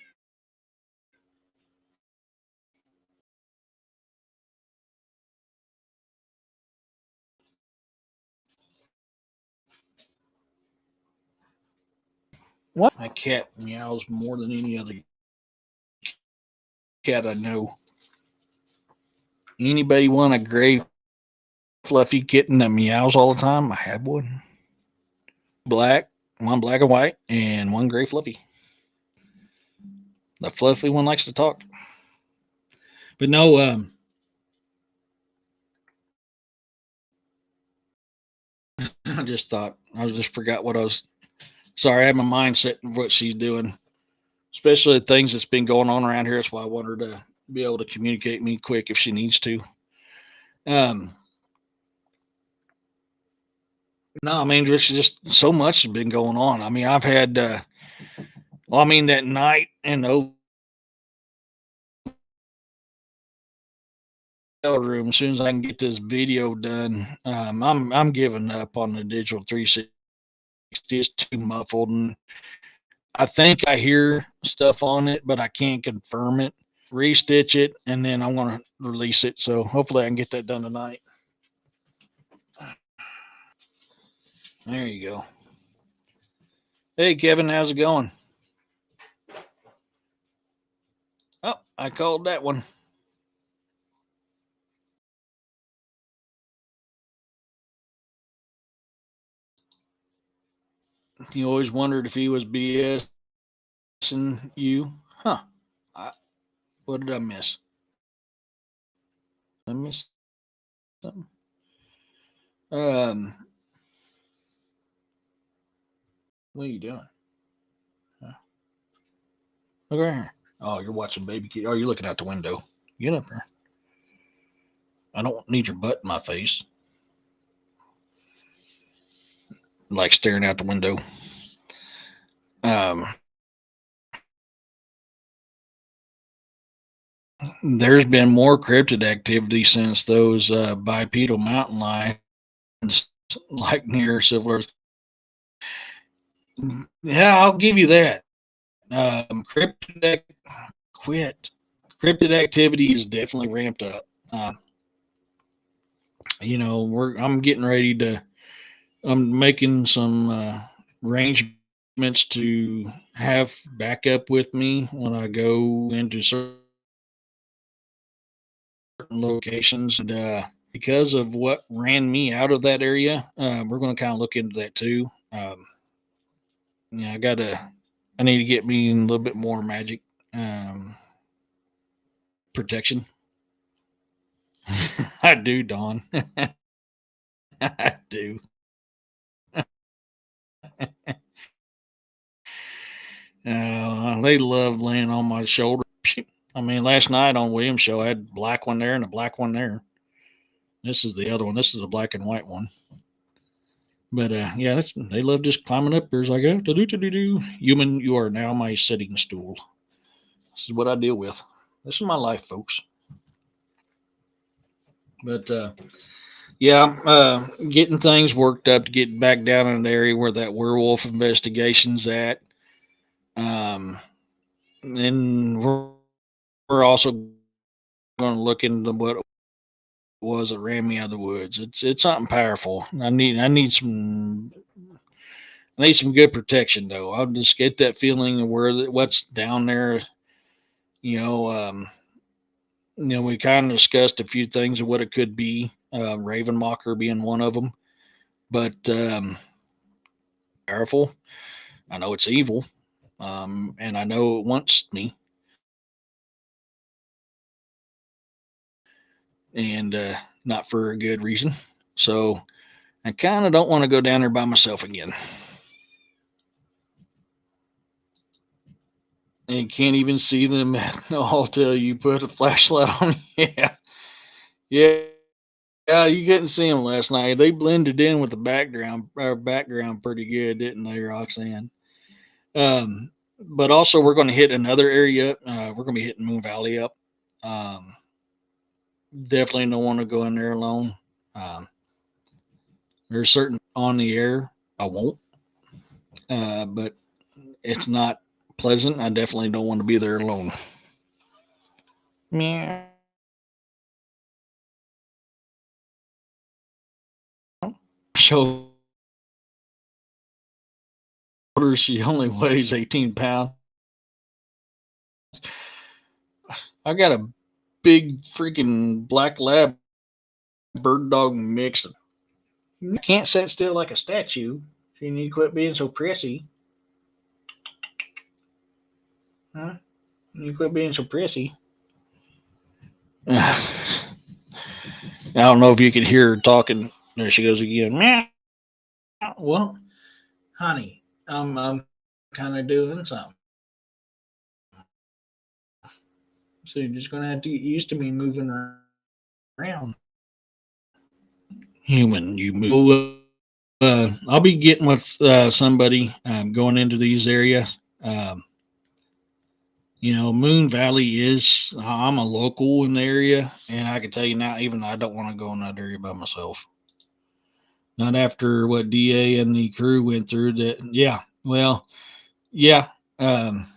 What? My cat meows more than any other cat I know. Anybody want a gray fluffy kitten that meows all the time? I have one. One black and white, and one gray fluffy. The fluffy one likes to talk. But no, I just forgot what I was. Sorry, I had my mind set on what she's doing, especially the things that's been going on around here. That's why I want her to be able to communicate me quick if she needs to. Um, No, I mean, there's just so much has been going on. I mean, I've had, well, I mean, that night in the hotel room. As soon as I can get this video done, I'm giving up on the digital 360. It's too muffled, and I think I hear stuff on it, but I can't confirm it. Restitch it, and then I'm gonna release it. So hopefully I can get that done tonight. There you go. Hey, Kevin, how's it going? Oh, I called that one. You always wondered if he was BSing you, huh? I, what did I miss? I missed something. Um, what are you doing? Huh? Look right here. Oh, you're watching Baby Kid. Oh, you're looking out the window. Get up here. I don't need your butt in my face. Like staring out the window. Um, there's been more cryptid activity since those bipedal mountain lions, like near Silver. Yeah, I'll give you that. Cryptid quit. Cryptid activity is definitely ramped up. I'm getting ready to. I'm making some arrangements to have backup with me when I go into certain locations. And because of what ran me out of that area, we're going to kind of look into that too. Yeah, I need to get me a little bit more magic protection. I do, Don. I do. They love laying on my shoulder. I mean, last night on Williams' show, I had a black one there and a black one there. This is the other one. This is a black and white one. But yeah, they love just climbing up. There's like, do do do do. Human, you are now my sitting stool. This is what I deal with. This is my life, folks. But yeah, getting things worked up to get back down in the area where that werewolf investigation's at. And we're also going to look into what it was that ran me out of the woods. It's something powerful. I need some good protection though. I'll just get that feeling of what's down there. You know, we kind of discussed a few things of what it could be. Ravenmocker being one of them, but powerful. I know it's evil, and I know it wants me, and not for a good reason. So I kind of don't want to go down there by myself again. And can't even see them at all till you put a flashlight on. Yeah, yeah, yeah. You couldn't see them last night. They blended in with the background pretty good, didn't they, Roxanne? But also we're going to hit another area. We're going to be hitting Moon Valley up. Um, Definitely don't want to go in there alone. Um, there's certain on the air I won't, but it's not pleasant. I definitely don't want to be there alone. Meow. So she only weighs 18 pounds. I got a big freaking black lab bird dog mix. I can't sit still like a statue. You need to quit being so prissy. Huh? You quit being so prissy. I don't know if you could hear her talking. There she goes again. Meow. Well, honey, I'm kind of doing something. So you're just gonna have to get used to me moving around. Human, you move I'll be getting with somebody going into these areas. Um, Moon Valley is. I'm a local in the area, and I can tell you now, even I don't want to go in that area by myself. Not after what DA and the crew went through. That, yeah. Well, yeah. Um,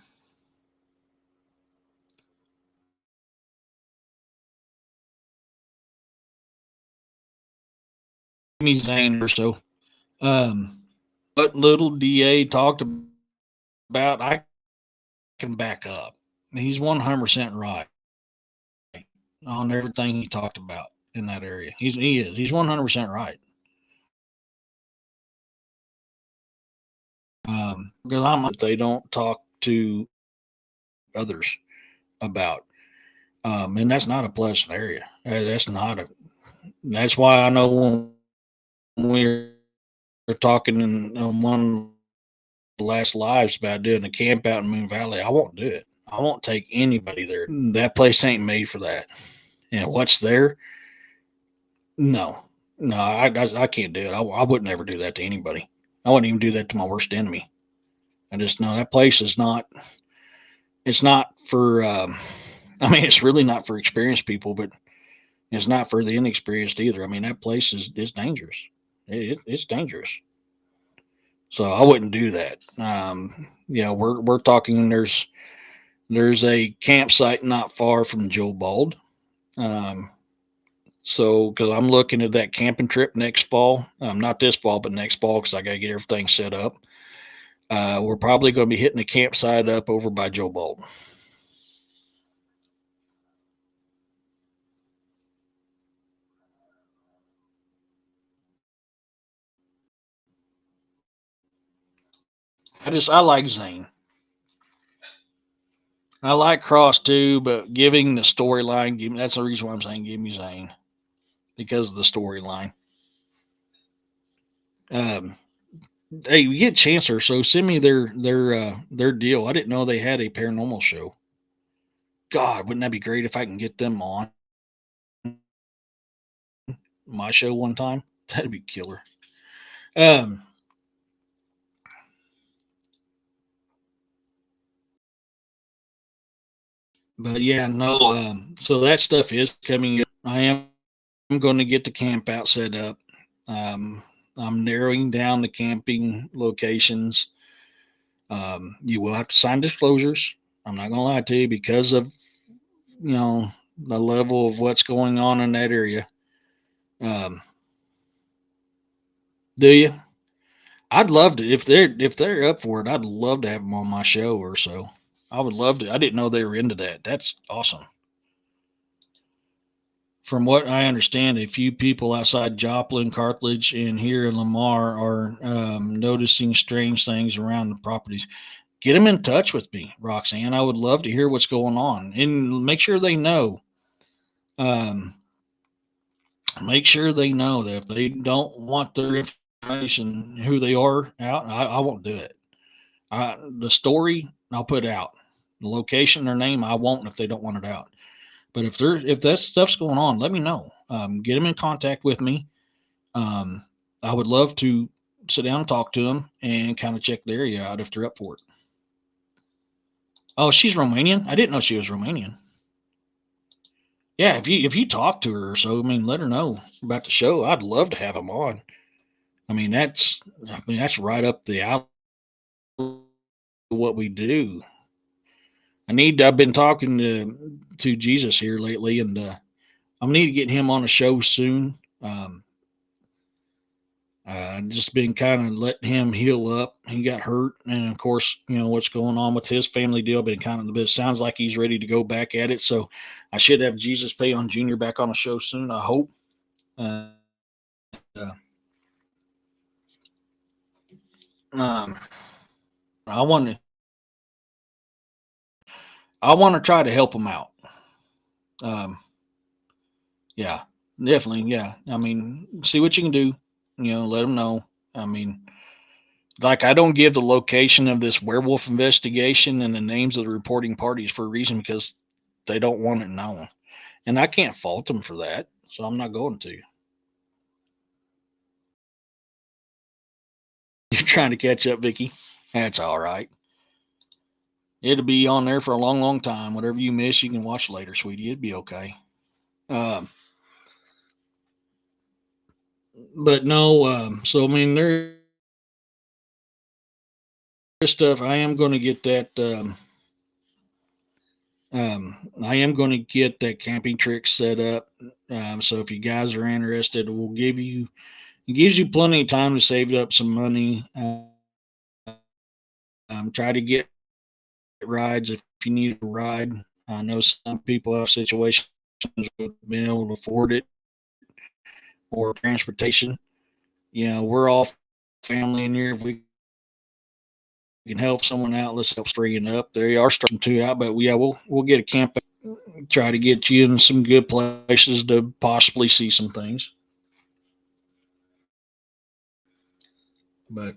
me Zane or so. Um, what little DA talked about, I can back up. He's 100% right on everything he talked about in that area. He's 100% right. Because I'm they don't talk to others about, and that's not a pleasant area. That's not a. That's why I know when we were talking in one of the last lives about doing a camp out in Moon Valley, I won't do it. I won't take anybody there. That place ain't made for that. And what's there? No, no, I can't do it. I would never do that to anybody. I wouldn't even do that to my worst enemy. I just know that place is not. It's not for. I mean, it's really not for experienced people, but it's not for the inexperienced either. I mean, that place is dangerous. It's dangerous. So I wouldn't do that. We're talking. There's a campsite not far from Joe Bald. Um, so because I'm looking at that camping trip next fall, not this fall, but next fall, because I got to get everything set up. We're probably going to be hitting a campsite up over by Joe Bald. I like Zane. I like Cross too, but giving the storyline, that's the reason why I'm saying give me Zane, because of the storyline. Um, hey, you get Chancer, so send me their deal. I didn't know they had a paranormal show. God, wouldn't that be great if I can get them on my show one time? That'd be killer. Um, but yeah, no. So that stuff is coming up. I am going to get the camp out set up. Um, I'm narrowing down the camping locations. You will have to sign disclosures. I'm not going to lie to you, because of the level of what's going on in that area. Um, do you? I'd love to, if they're up for it. I'd love to have them on my show or so. I would love to. I didn't know they were into that. That's awesome. From what I understand, a few people outside Joplin, Carthage, and here in Lamar are noticing strange things around the properties. Get them in touch with me, Roxanne. I would love to hear what's going on, and make sure they know. Um, Make sure they know that if they don't want their information, who they are, out, I won't do it. The story I'll put out, the location, their name I won't if they don't want it out. But if that stuff's going on, let me know. Get them in contact with me. Um, I would love to sit down and talk to them and kind of check the area out if they're up for it. Oh, she's Romanian. I didn't know she was Romanian. Yeah, if you talk to her or so, I mean, let her know about the show. I'd love to have them on. I mean that's right up the alley of what we do. I've been talking to Jesus here lately, and I'm need to get him on a show soon. Just been kind of letting him heal up. He got hurt, and of course, what's going on with his family deal. Been kind of, but it sounds like he's ready to go back at it. So I should have Jesus Pay on Junior back on the show soon. I hope. Uh, uh, um, I want to. I want to try to help him out. Um, yeah, definitely. Yeah, I mean, see what you can do. Let him know. I mean, like, I don't give the location of this werewolf investigation and the names of the reporting parties for a reason, because they don't want it known. And I can't fault them for that. So I'm not going to. You're trying to catch up, Vicky. That's all right. It'll be on there for a long, long time. Whatever you miss, you can watch later, sweetie. It'd be okay. Um, but no, so I mean, there's stuff. I am going to get that. I am going to get that camping trick set up. So if you guys are interested, we'll give you. It gives you plenty of time to save up some money. Try to get rides if you need a ride. I know some people have situations with being able to afford it or transportation. You know, we're all family in here. If we can help someone out, let's help freeing up. There you are starting two out, but yeah, we'll get a camp. Try to get you in some good places to possibly see some things. But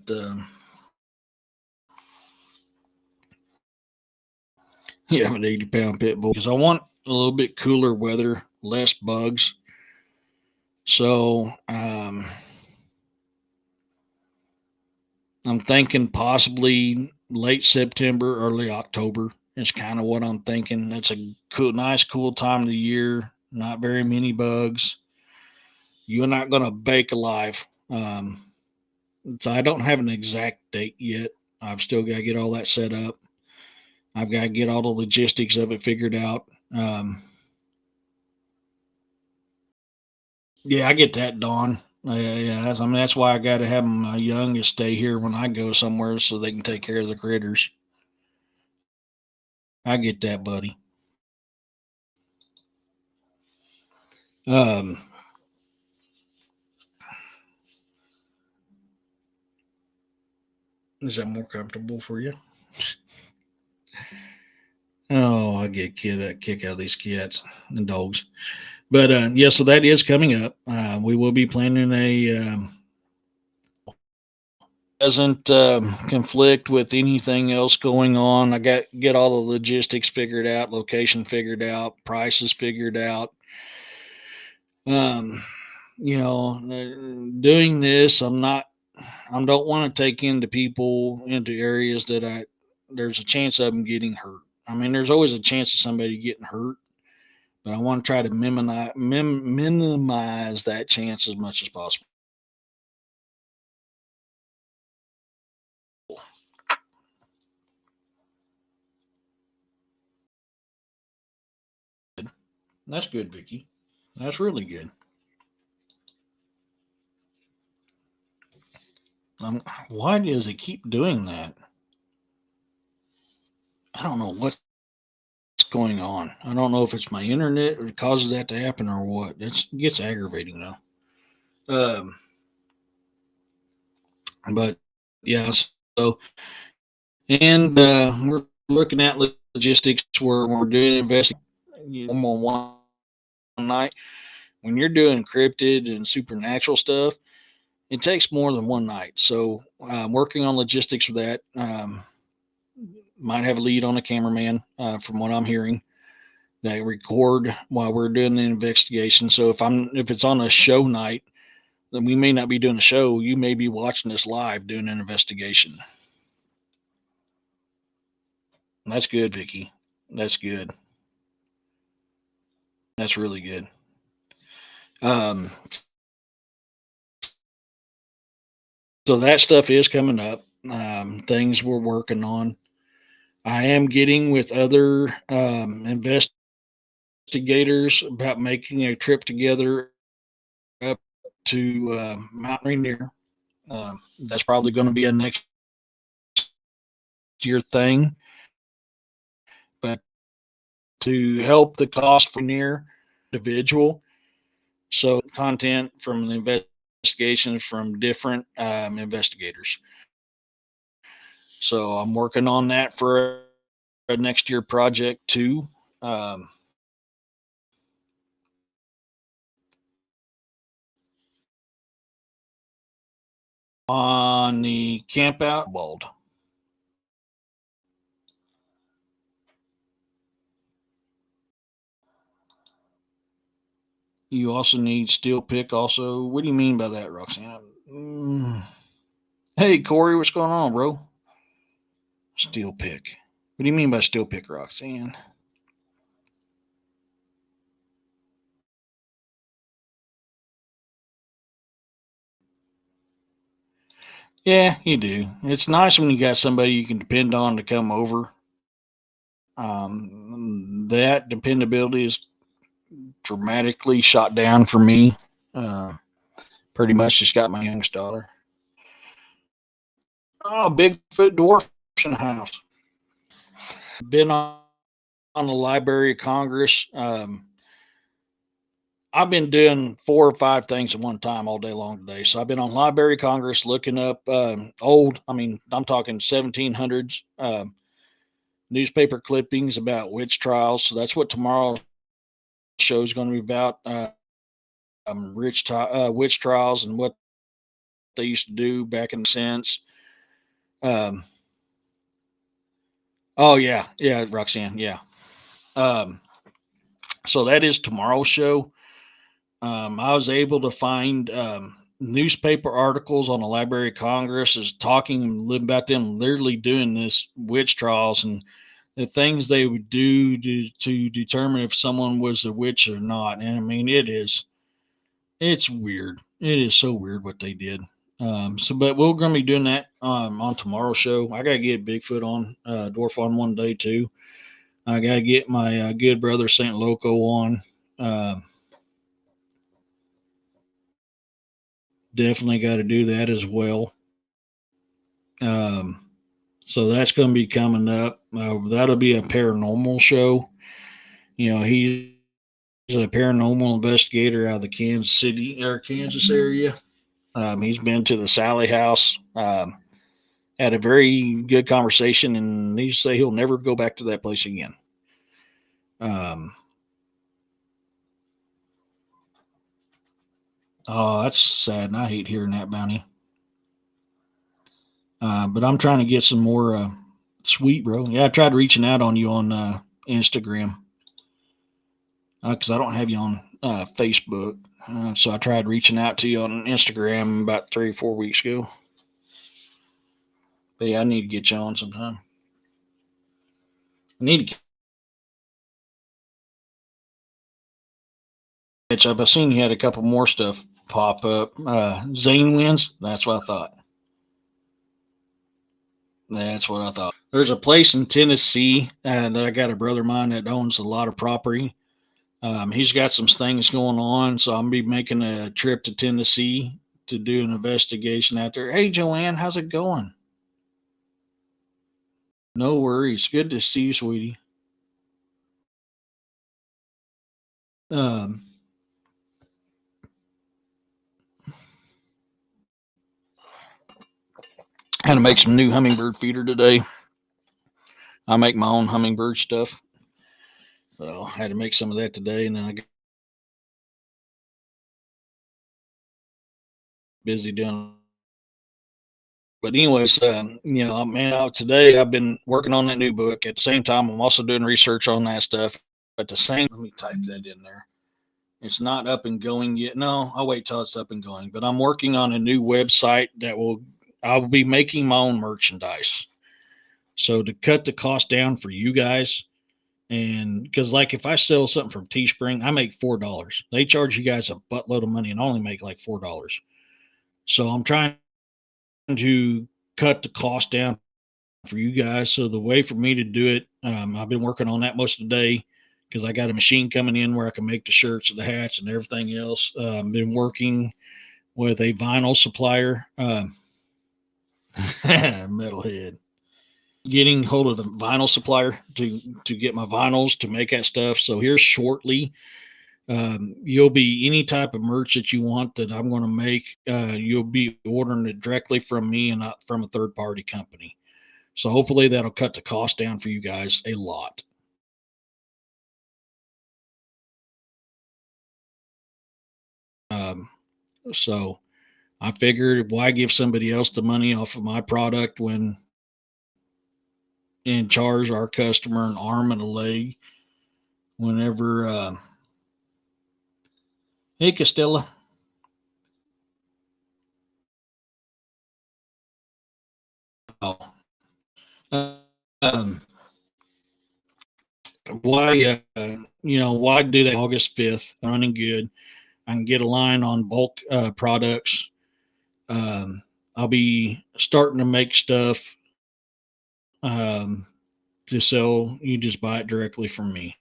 you have an 80-pound pit bull because I want a little bit cooler weather, less bugs. So I'm thinking possibly late September, early October is kind of what I'm thinking. It's a cool, nice, cool time of the year. Not very many bugs. You're not going to bake alive. So I don't have an exact date yet. I've still got to get all that set up. I've got to get all the logistics of it figured out. Yeah, I get that, Dawn. Yeah, I mean that's why I got to have my youngest stay here when I go somewhere so they can take care of the critters. I get that, buddy. Um, is that more comfortable for you? Oh, I get a kick out of these cats and dogs. But yeah, so that is coming up. We will be planning a doesn't conflict with anything else going on. I got get all the logistics figured out, location figured out, prices figured out. Um, doing this, I don't want to take into people into areas that there's a chance of them getting hurt. I mean, there's always a chance of somebody getting hurt, but I want to try to minimize that chance as much as possible. That's good, Vicky. That's really good. Why does it keep doing that? I don't know what's going on. I don't know if it's my internet or it causes that to happen or what. It gets aggravating though. But yeah, so and we're looking at logistics where we're doing investing on one night. When you're doing cryptid and supernatural stuff, it takes more than one night. So working on logistics for that. Might have a lead on a cameraman, from what I'm hearing. They record while we're doing the investigation. So if it's on a show night, then we may not be doing a show. You may be watching this live doing an investigation. That's good, Vicky. That's good. That's really good. Um, so that stuff is coming up. Things we're working on. I am getting with other investigators about making a trip together up to Mount Rainier. That's probably going to be a next year thing, but to help the cost for near individual. So content from the investigations from different investigators. So I'm working on that for a next year project too. Um, on the camp out bald. You also need steel pick. Also, what do you mean by that, Roxanne? Hey, Corey, what's going on, bro? Steel pick. What do you mean by steel pick, Roxanne? Yeah, you do. It's nice when you got somebody you can depend on to come over. That dependability is dramatically shot down for me. Uh, Pretty much just got my youngest daughter. Oh, Bigfoot dwarfs in the house. Been on the Library of Congress. I've been doing 4 or 5 things at one time all day long today. So I've been on Library of Congress looking up old. I mean, I'm talking 1700s newspaper clippings about witch trials. So that's what tomorrow's show is going to be about. Witch trials and what they used to do back in the sense. Um, oh yeah, Roxanne, yeah. Um, so that is tomorrow's show. I was able to find newspaper articles on the Library of Congress is talking about them literally doing this witch trials and the things they would do to determine if someone was a witch or not. And I mean, it's weird. It is so weird what they did. But we're going to be doing that on tomorrow's show. I got to get Bigfoot on, Dwarf on one day too. I got to get my good brother Saint Loco on. Uh, Definitely got to do that as well. Um, so that's going to be coming up. That'll be a paranormal show. You know, he's a paranormal investigator out of the Kansas City or Kansas area. He's been to the Sally House. Had a very good conversation, and he say he'll never go back to that place again. Um, oh, that's sad, and I hate hearing that, Bounty. But I'm trying to get some more sweet, bro. Yeah, I tried reaching out on you on Instagram because I don't have you on Facebook. So I tried reaching out to you on Instagram about 3 or 4 weeks ago. But yeah, I need to get you on sometime. I need to catch up. I seen you had a couple more stuff pop up. Zane wins. That's what I thought. That's what I thought. There's a place in Tennessee that I got a brother of mine that owns a lot of property. He's got some things going on, so I'm gonna be making a trip to Tennessee to do an investigation out there. Hey, Joanne, how's it going? No worries. Good to see you, sweetie. Um, Had to make some new hummingbird feeder today. I make my own hummingbird stuff. So I had to make some of that today, and then I got busy doing. But anyways, man, today I've been working on that new book. At the same time, I'm also doing research on that stuff. At the same, let me type that in there. It's not up and going yet. No, I'll wait till it's up and going. But I'm working on a new website that I'll be making my own merchandise. So to cut the cost down for you guys, and because like if I sell something from Teespring, I make $4. They charge you guys a buttload of money and I only make like $4. So I'm trying to cut the cost down for you guys. So the way for me to do it, I've been working on that most of the day because I got a machine coming in where I can make the shirts and the hats and everything else. Been working with a vinyl supplier, metalhead, getting hold of the vinyl supplier to get my vinyls to make that stuff. So here shortly, you'll be any type of merch that you want that I'm going to make. You'll be ordering it directly from me and not from a third party company. So hopefully that'll cut the cost down for you guys a lot. Um, so I figured why give somebody else the money off of my product when and charge our customer an arm and a leg whenever. Hey, Costella. Um, why why do that August 5th running good? I can get a line on bulk products. I'll be starting to make stuff um, to sell. You just buy it directly from me.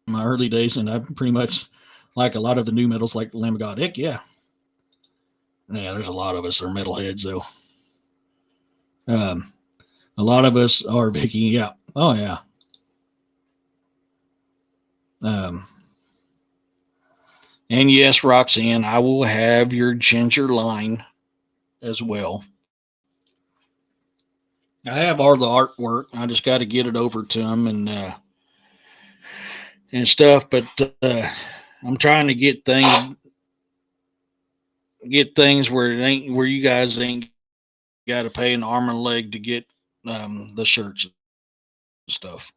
My early days, and I pretty much like a lot of the new metals, like Lamb of God. Heck yeah, yeah. There's a lot of us that are metalheads, though. Um, a lot of us are Vicky. Yeah. Oh yeah. Um, and yes, Roxanne, I will have your ginger line as well. I have all the artwork. I just got to get it over to them and stuff. But I'm trying to get things where it ain't where you guys ain't got to pay an arm and a leg to get the shirts and stuff.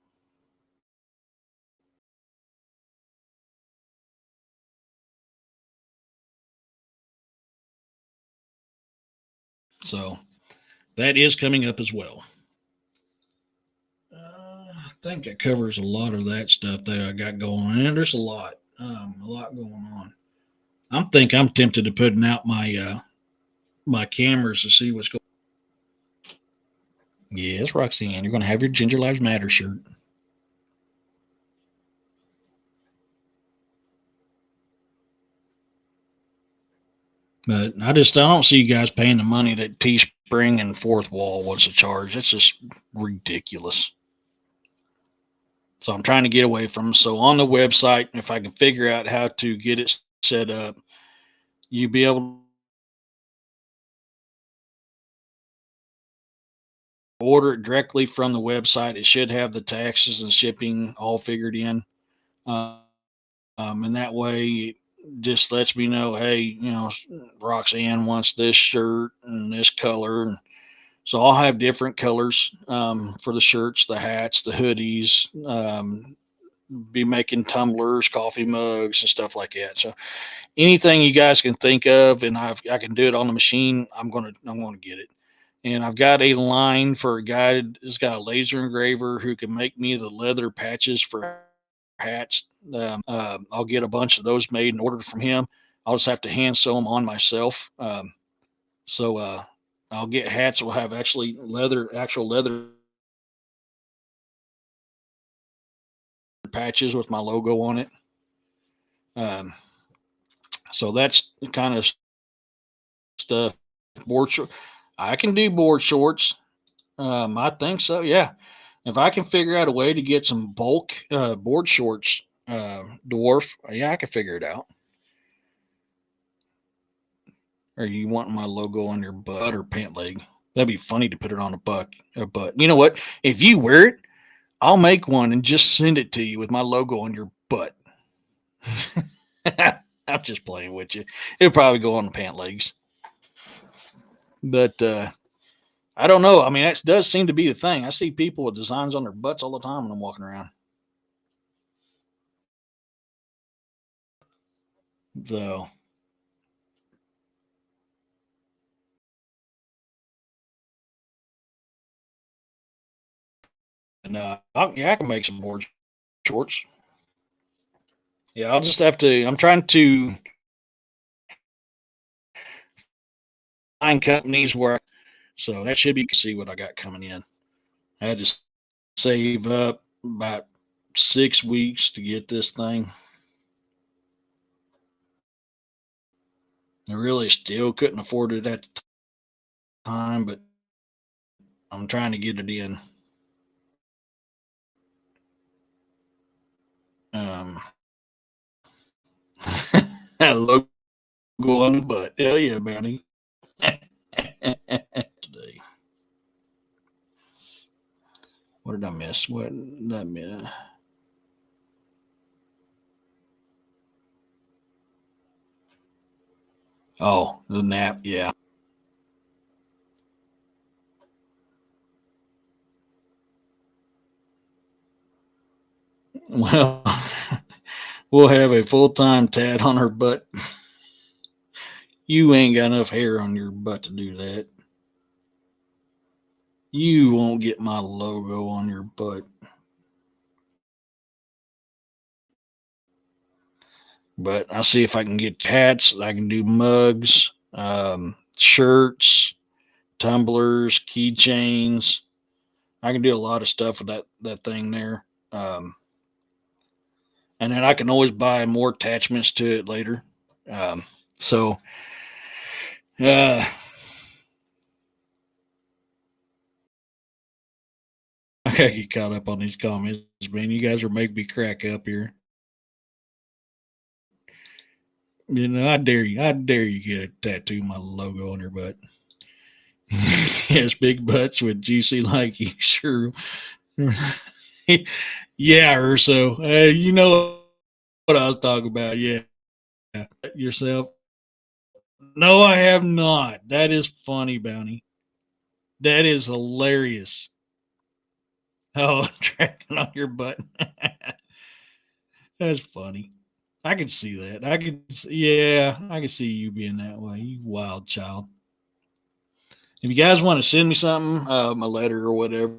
So that is coming up as well. I think it covers a lot of that stuff that I got going on. And there's a lot going on. I'm tempted to putting out my cameras to see what's going. Yes, Roxanne, you're going to have your Ginger Lives Matter shirt. But I don't see you guys paying the money that Teespring and Fourth Wall wants to charge. It's just ridiculous. So I'm trying to get away from them. So on the website, if I can figure out how to get it set up, you be able to order it directly from the website. It should have the taxes and shipping all figured in. Uh, and that way it just lets me know, hey, Roxanne wants this shirt and this color. So I'll have different colors for the shirts, the hats, the hoodies. Be making tumblers, coffee mugs, and stuff like that. So anything you guys can think of, and I can do it on the machine. I'm gonna get it. And I've got a line for a guy who's got a laser engraver who can make me the leather patches for hats. I'll get a bunch of those made and ordered from him. I'll just have to hand sew them on myself. So I'll get hats that will have actual leather patches with my logo on it. Um, so that's the kind of stuff. Board short, I can do board shorts. I think so. Yeah, if I can figure out a way to get some bulk board shorts, dwarf. Yeah, I can figure it out. Or you want my logo on your butt or pant leg? That'd be funny to put it on a butt. You know what? If you wear it, I'll make one and just send it to you with my logo on your butt. I'm just playing with you. It'll probably go on the pant legs. But I don't know. I mean, that does seem to be the thing. I see people with designs on their butts all the time when I'm walking around. So, and yeah, I can make some board shorts. Yeah, I'll just have to. I'm trying to find companies where, so that should be see what I got coming in. I had to save up about 6 weeks to get this thing. I really still couldn't afford it at the time, but I'm trying to get it in. Um, logo on the butt. Hell yeah, Bounty. Today. What did I miss? What did I miss? Oh, the nap. Yeah. Well, we'll have a full time Tad on her butt. You ain't got enough hair on your butt to do that. You won't get my logo on your butt. But I'll see if I can get hats. I can do mugs, shirts, tumblers, keychains. I can do a lot of stuff with that thing there. And then I can always buy more attachments to it later. So, uh, I gotta get caught up on these comments, man. You guys are making me crack up here. You know, I dare you. I dare you get a tattoo my logo on your butt. Yes, big butts with juicy like you. Sure. Yeah, Urso. You know what I was talking about. Yeah. Yourself. No, I have not. That is funny, Bounty. That is hilarious. Oh, tracking on your butt. That's funny. I can see that. Yeah, I can see you being that way. You wild child. If you guys want to send me something, a letter or whatever,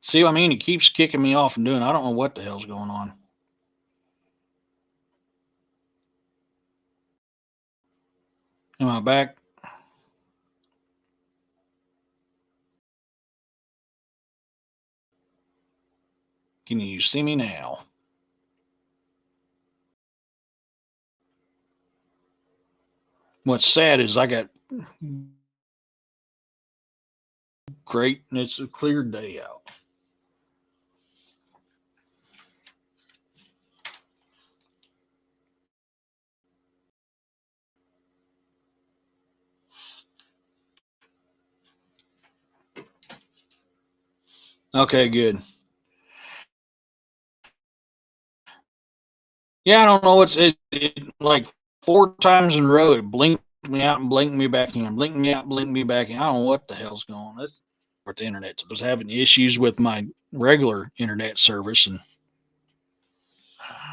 see what I mean? He keeps kicking me off and doing. I don't know what the hell's going on. Am I back? Can you see me now? What's sad is I got great and it's a clear day out. Okay, good. Yeah, I don't know what's it like 4 times in a row. It blinked me out and blinked me back in, blinked me out, blinked me back in. I don't know what the hell's going on. That's the internet. So I was having issues with my regular internet service, and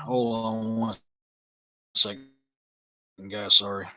hold on one second, guys. Sorry.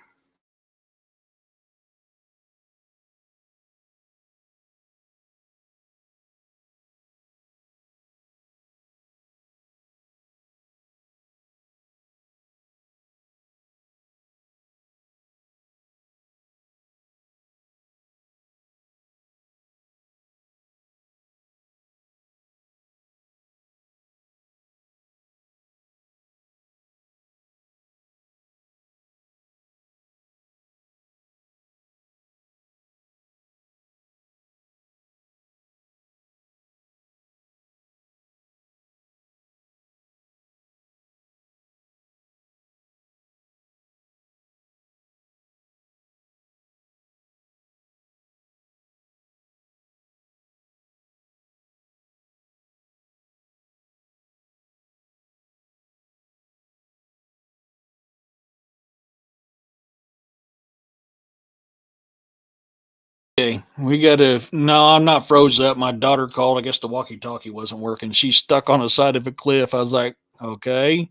Okay, we got to. No, I'm not froze up. My daughter called. I guess the walkie-talkie wasn't working. She's stuck on the side of a cliff. I was like, okay.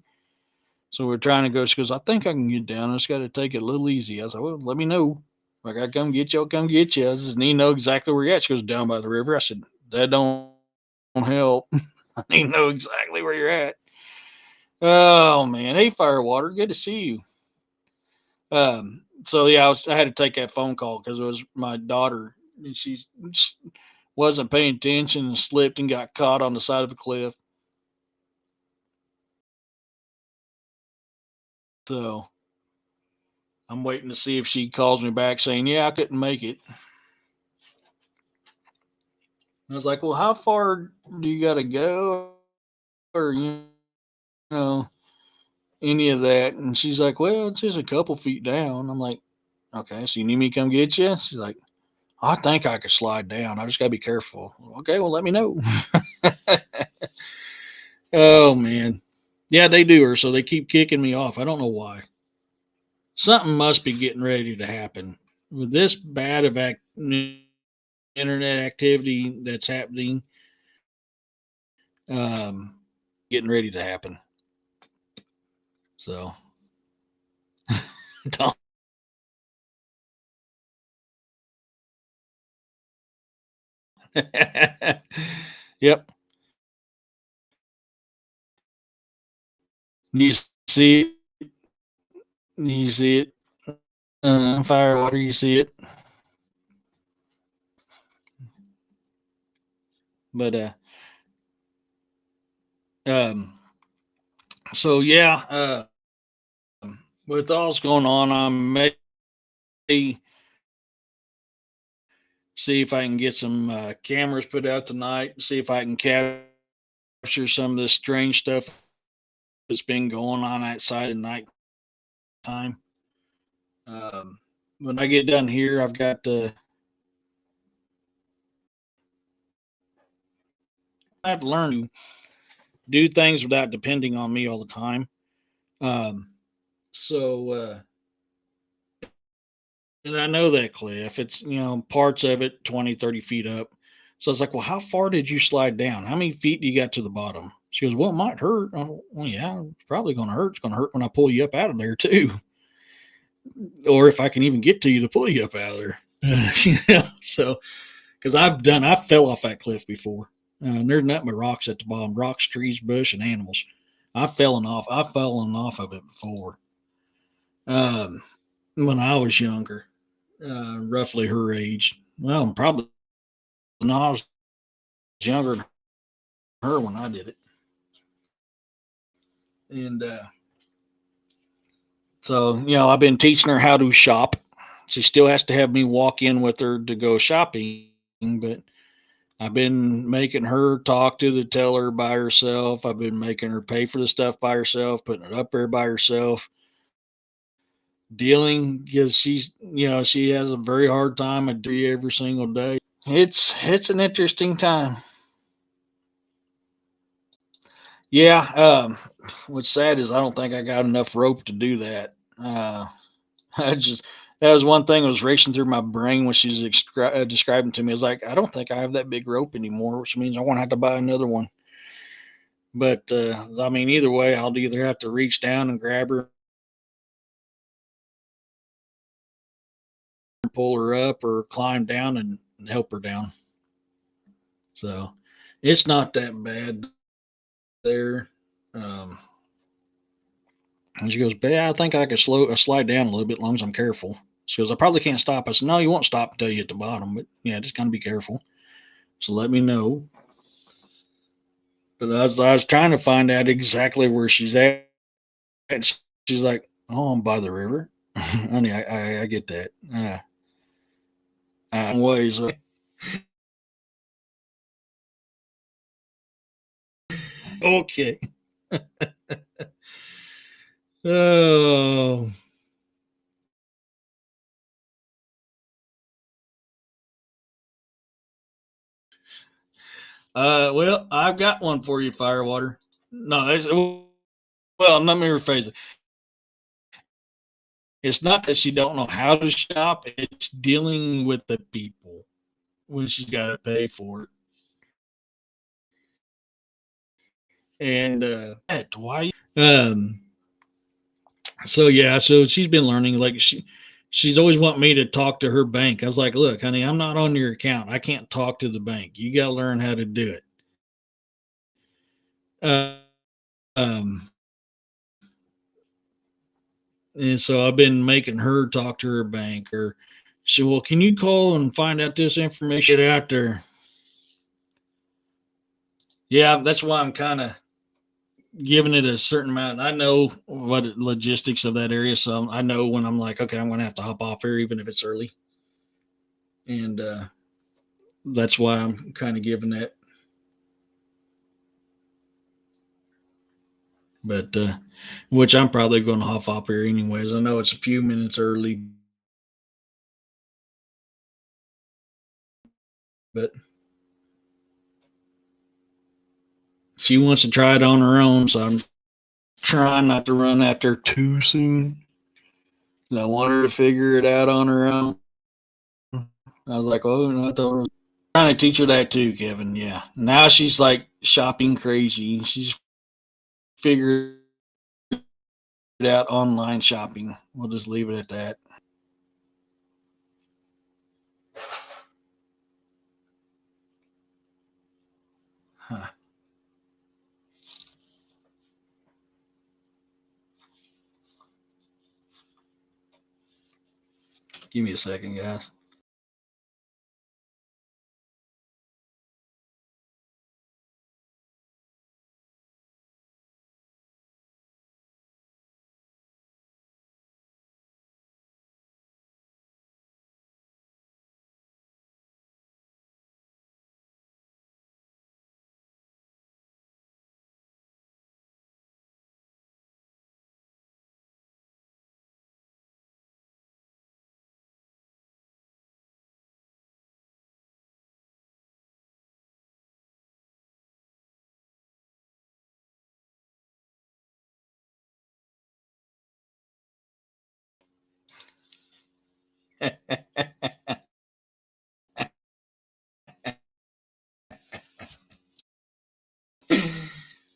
So we're trying to go. She goes, I think I can get down. I just got to take it a little easy. I was like, well, let me know. If I got to come get you, I'll come get you. I just need to know exactly where you're at. She goes, down by the river. I said, that don't help. I need to know exactly where you're at. Oh, man. Hey, Firewater. Good to see you. So yeah, I had to take that phone call because it was my daughter, and she wasn't paying attention and slipped and got caught on the side of a cliff. So I'm waiting to see if she calls me back saying, "Yeah, I couldn't make it." I was like, "Well, how far do you got to go, or know, any of that?" And she's like, "Well, it's just a couple feet down." I'm like, "Okay, so you need me to come get you?" She's like, "I think I could slide down. I just got to be careful." Okay, well, let me know. Oh man. Yeah, they do her, so they keep kicking me off. I don't know why. Something must be getting ready to happen. With this bad of internet activity that's happening, um, getting ready to happen. So, don't. Yep. You see it. You see it. Firewater, you see it. But, um, so yeah, with all's going on, I may see if I can get some cameras put out tonight. See if I can capture some of this strange stuff that's been going on outside at night time. When I get done here, I've got to I have to learn to do things without depending on me all the time. Um, so and I know that cliff. It's parts of it 20, 30 feet up. So I was like, well, how far did you slide down? How many feet do you got to the bottom? She goes, well, it might hurt. Well, yeah, it's probably going to hurt. It's going to hurt when I pull you up out of there too, or if I can even get to you to pull you up out of there. So because I fell off that cliff before. There's nothing but rocks at the bottom, rocks, trees, bush, and animals. I've fallen off of it before. Um, when I was younger, roughly her age. Well, probably no, I was younger than her when I did it. And so, I've been teaching her how to shop. She still has to have me walk in with her to go shopping, but I've been making her talk to the teller by herself. I've been making her pay for the stuff by herself, putting it up there by herself, dealing because she has a very hard time at do every single day. It's an interesting time. Yeah. What's sad is I don't think I got enough rope to do that. I just That was one thing that was racing through my brain when she's describing to me. I was like, I don't think I have that big rope anymore, which means I won't have to buy another one. But I mean, either way, I'll either have to reach down and grab her, and pull her up, or climb down and help her down. So it's not that bad there. Um, and she goes, "Yeah, I think I could slide down a little bit, as long as I'm careful." She goes, "I probably can't stop." I said, "No, you won't stop until you hit the bottom, but yeah, just gotta be careful. So let me know." But I was trying to find out exactly where she's at. And she's like, "Oh, I'm by the river." Honey, I get that. Ways. Okay. Oh. Well, I've got one for you, Firewater. No, well, let me rephrase it. It's not that she don't know how to shop; it's dealing with the people when she's got to pay for it. And why? So yeah, so she's been learning. Like she's always want me to talk to her bank. I was like, look, honey, I'm not on your account. I can't talk to the bank. You got to learn how to do it. Uh, um, and so I've been making her talk to her bank. Or she, well, can you call and find out this information? Get out there. Yeah, that's why I'm kind of giving it a certain amount. I know what logistics of that area, so I know when I'm like, okay, I'm going to have to hop off here, even if it's early. And that's why I'm kind of giving that. But which I'm probably going to hop off here anyways. I know it's a few minutes early, but she wants to try it on her own, so I'm trying not to run at her too soon. I want her to figure it out on her own. I was like, oh, no, I told her. Trying to teach her that too, Kevin. Yeah. Now she's like shopping crazy. She's figured it out, online shopping. We'll just leave it at that. Huh. Give me a second, guys.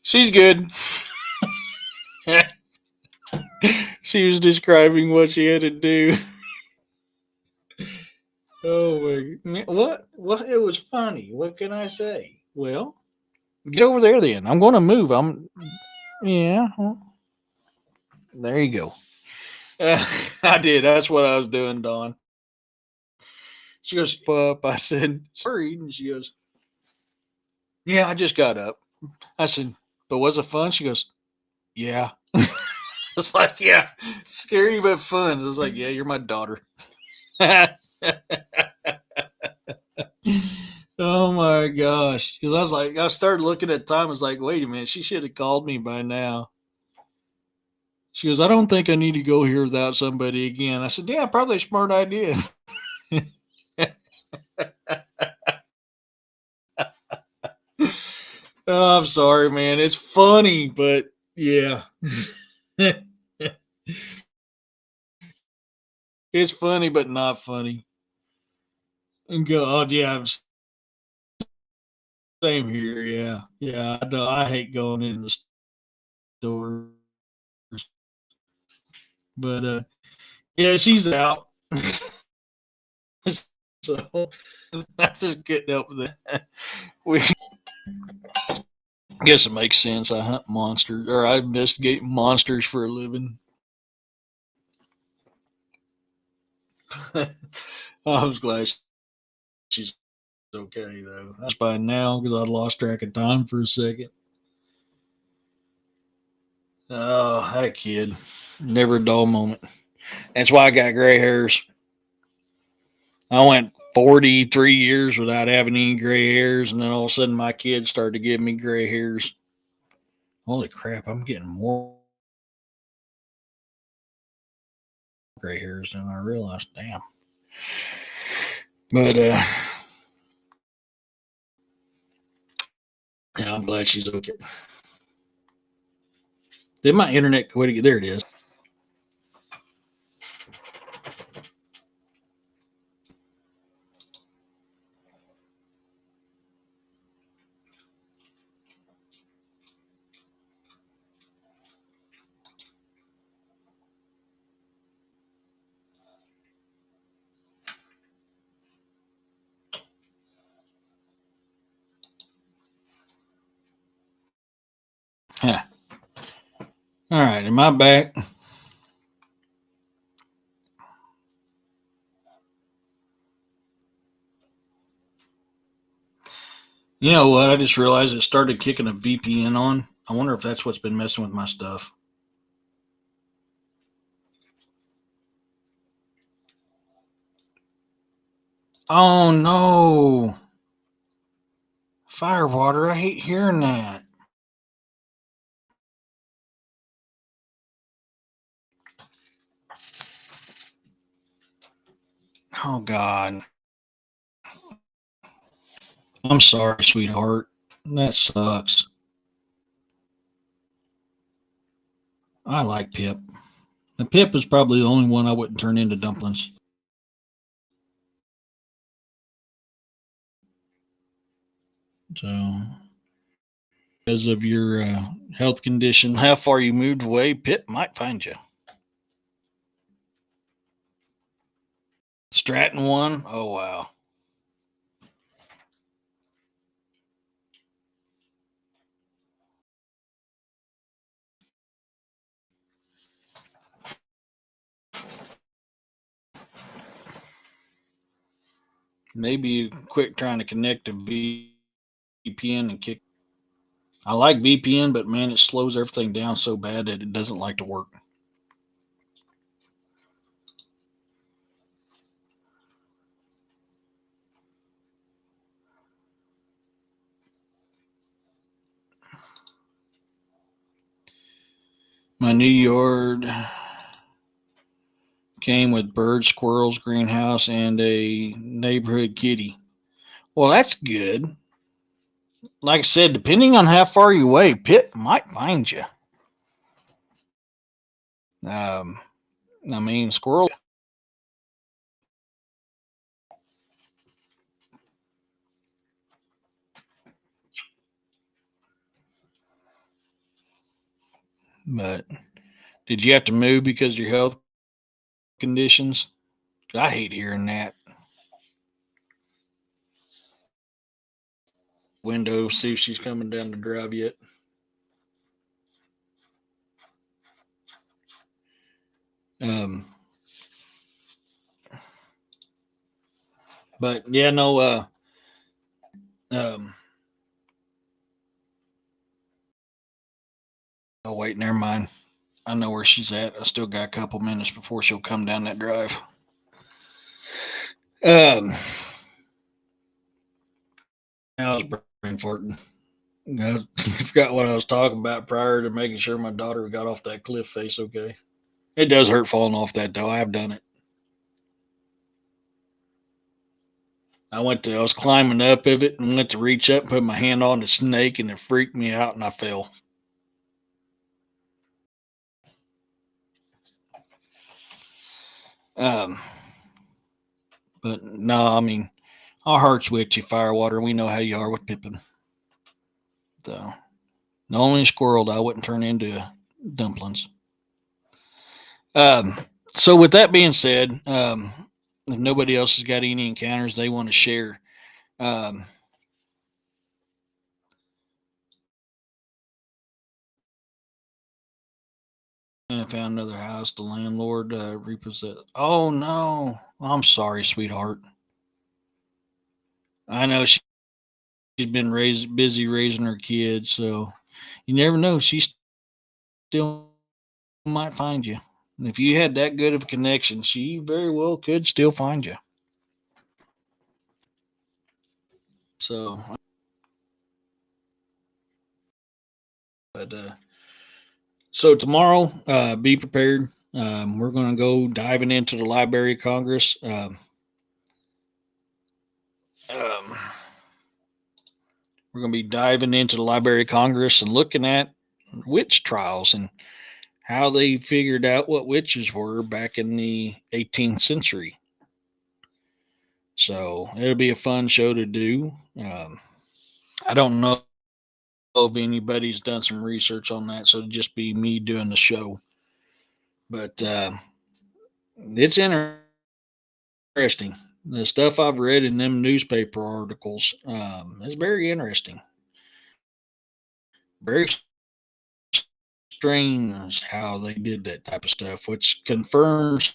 She's good. She was describing what she had to do. Oh my! What? What? It was funny. What can I say? Well, get over there then. I'm going to move. Yeah. There you go. I did. That's what I was doing, Dawn. She goes, "Pup." I said, "Sorry," and she goes, "Yeah, I just got up." I said, "But was it fun?" She goes, "Yeah." It's like, "Yeah, scary but fun." I was like, "Yeah, you're my daughter." Oh my gosh. Because I was like, I started looking at time. I was like, wait a minute. She should have called me by now. She goes, I don't think I need to go here without somebody again. I said, yeah, probably a smart idea. Oh, I'm sorry, man. It's funny, but yeah. It's funny, but not funny. And go, oh yeah, same here. Yeah, yeah. I know. I hate going in the stores, but yeah, she's out. So I just getting up with that. We I guess it makes sense. I hunt monsters, or I investigate monsters for a living. I was glad she's okay though. That's by now because I lost track of time for a second. Oh, that kid, never a dull moment. That's why I got gray hairs. I went 43 years without having any gray hairs, and then all of a sudden my kids started to give me gray hairs. Holy crap! I'm getting more gray hairs than I realized. Damn. But yeah, I'm glad she's okay. Did my internet? Wait, there it is. Huh. All right, am I back? You know what? I just realized it started kicking a VPN on. I wonder if that's what's been messing with my stuff. Oh no. Firewater, I hate hearing that. Oh God. I'm sorry, sweetheart. That sucks. I like Pip. The Pip is probably the only one I wouldn't turn into dumplings. So, because of your health condition, how far you moved away, Pip might find you. Stratton one? Oh, wow. Maybe quit trying to connect to VPN and kick. I like VPN, but man, it slows everything down so bad that it doesn't like to work. My new yard came with birds, squirrels, greenhouse, and a neighborhood kitty. Well, that's good. Like I said, depending on how far you away, Pip might find you. Um, I mean, squirrel. But did you have to move because of your health conditions? I hate hearing that. Window, see if she's coming down the drive yet. Um, but yeah, no. Um, oh wait, never mind. I know where she's at. I still got a couple minutes before she'll come down that drive. I was brain farting. I forgot what I was talking about prior to making sure my daughter got off that cliff face okay. It does hurt falling off that though. I have done it. I was climbing up of it and went to reach up and put my hand on the snake and it freaked me out and I fell. Um, but no, I mean, our heart's with you, Firewater. We know how you are with Pippin. So the only squirrel that I wouldn't turn into dumplings. Um, so with that being said, if nobody else has got any encounters they want to share, um, and I found another house. The landlord repossessed. Oh no! I'm sorry, sweetheart. I know she's been busy raising her kids, so you never know. She still might find you. If you had that good of a connection, she very well could still find you. So, but so tomorrow, be prepared. We're going to go diving into the Library of Congress. Um, we're going to be diving into the Library of Congress and looking at witch trials and how they figured out what witches were back in the 18th century. So it'll be a fun show to do. I don't know if anybody's done some research on that, so it'll just be me doing the show. But it's interesting. The stuff I've read in them newspaper articles is very interesting. Very strange how they did that type of stuff, which confirms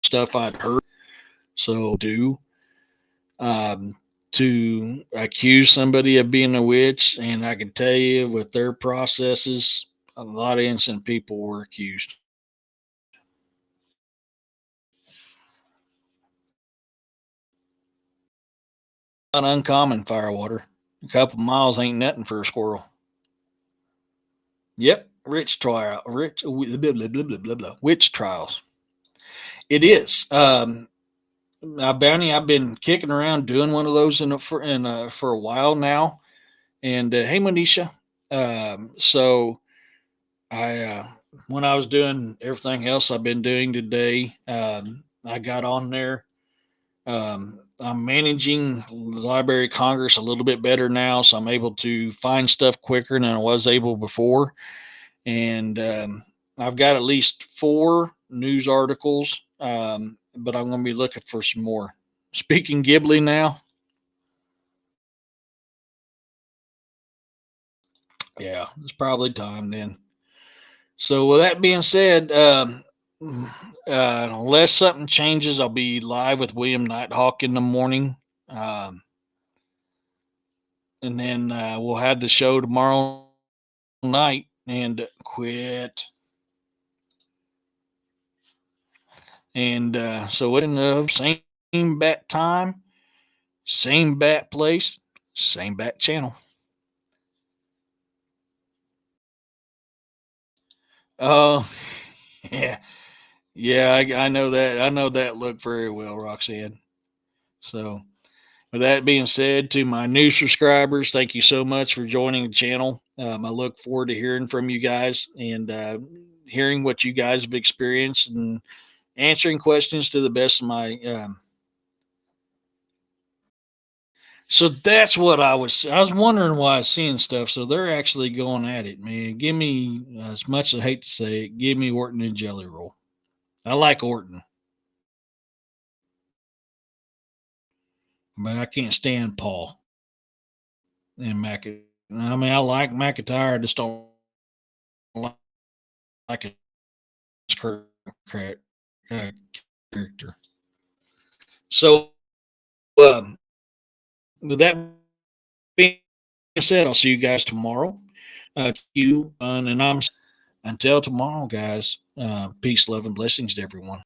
stuff I'd heard. So do to accuse somebody of being a witch, and I can tell you with their processes, a lot of innocent people were accused. Not uncommon, Firewater. A couple miles ain't nothing for a squirrel. Yep, blah, blah, blah, blah, blah, blah, witch trials. It is. Bounty, I've been kicking around doing one of those for a while now. And hey, Manisha. So I when I was doing everything else I've been doing today, I got on there. I'm managing the Library of Congress a little bit better now, so I'm able to find stuff quicker than I was able before. And I've got at least 4 news articles, but I'm going to be looking for some more. Speaking Ghibli now, yeah, it's probably time then. So with that being said, unless something changes, I'll be live with William Nighthawk in the morning, um, and then we'll have the show tomorrow night. And quit. And so what in the same bat time, same bat place, same bat channel. Oh, yeah, yeah, I know that. I know that look very well, Roxanne. So, with that being said, to my new subscribers, thank you so much for joining the channel. I look forward to hearing from you guys and hearing what you guys have experienced and answering questions to the best of my. So that's what I was. I was wondering why I was seeing stuff. So they're actually going at it, man. Give me, as much as I hate to say it, give me Orton and Jelly Roll. I like Orton, but I can't stand Paul and McIntyre. I mean, I like McIntyre. I just don't like his uh, character. So, um, with that being said, I'll see you guys tomorrow. And I'm until tomorrow, guys. Peace, love, and blessings to everyone.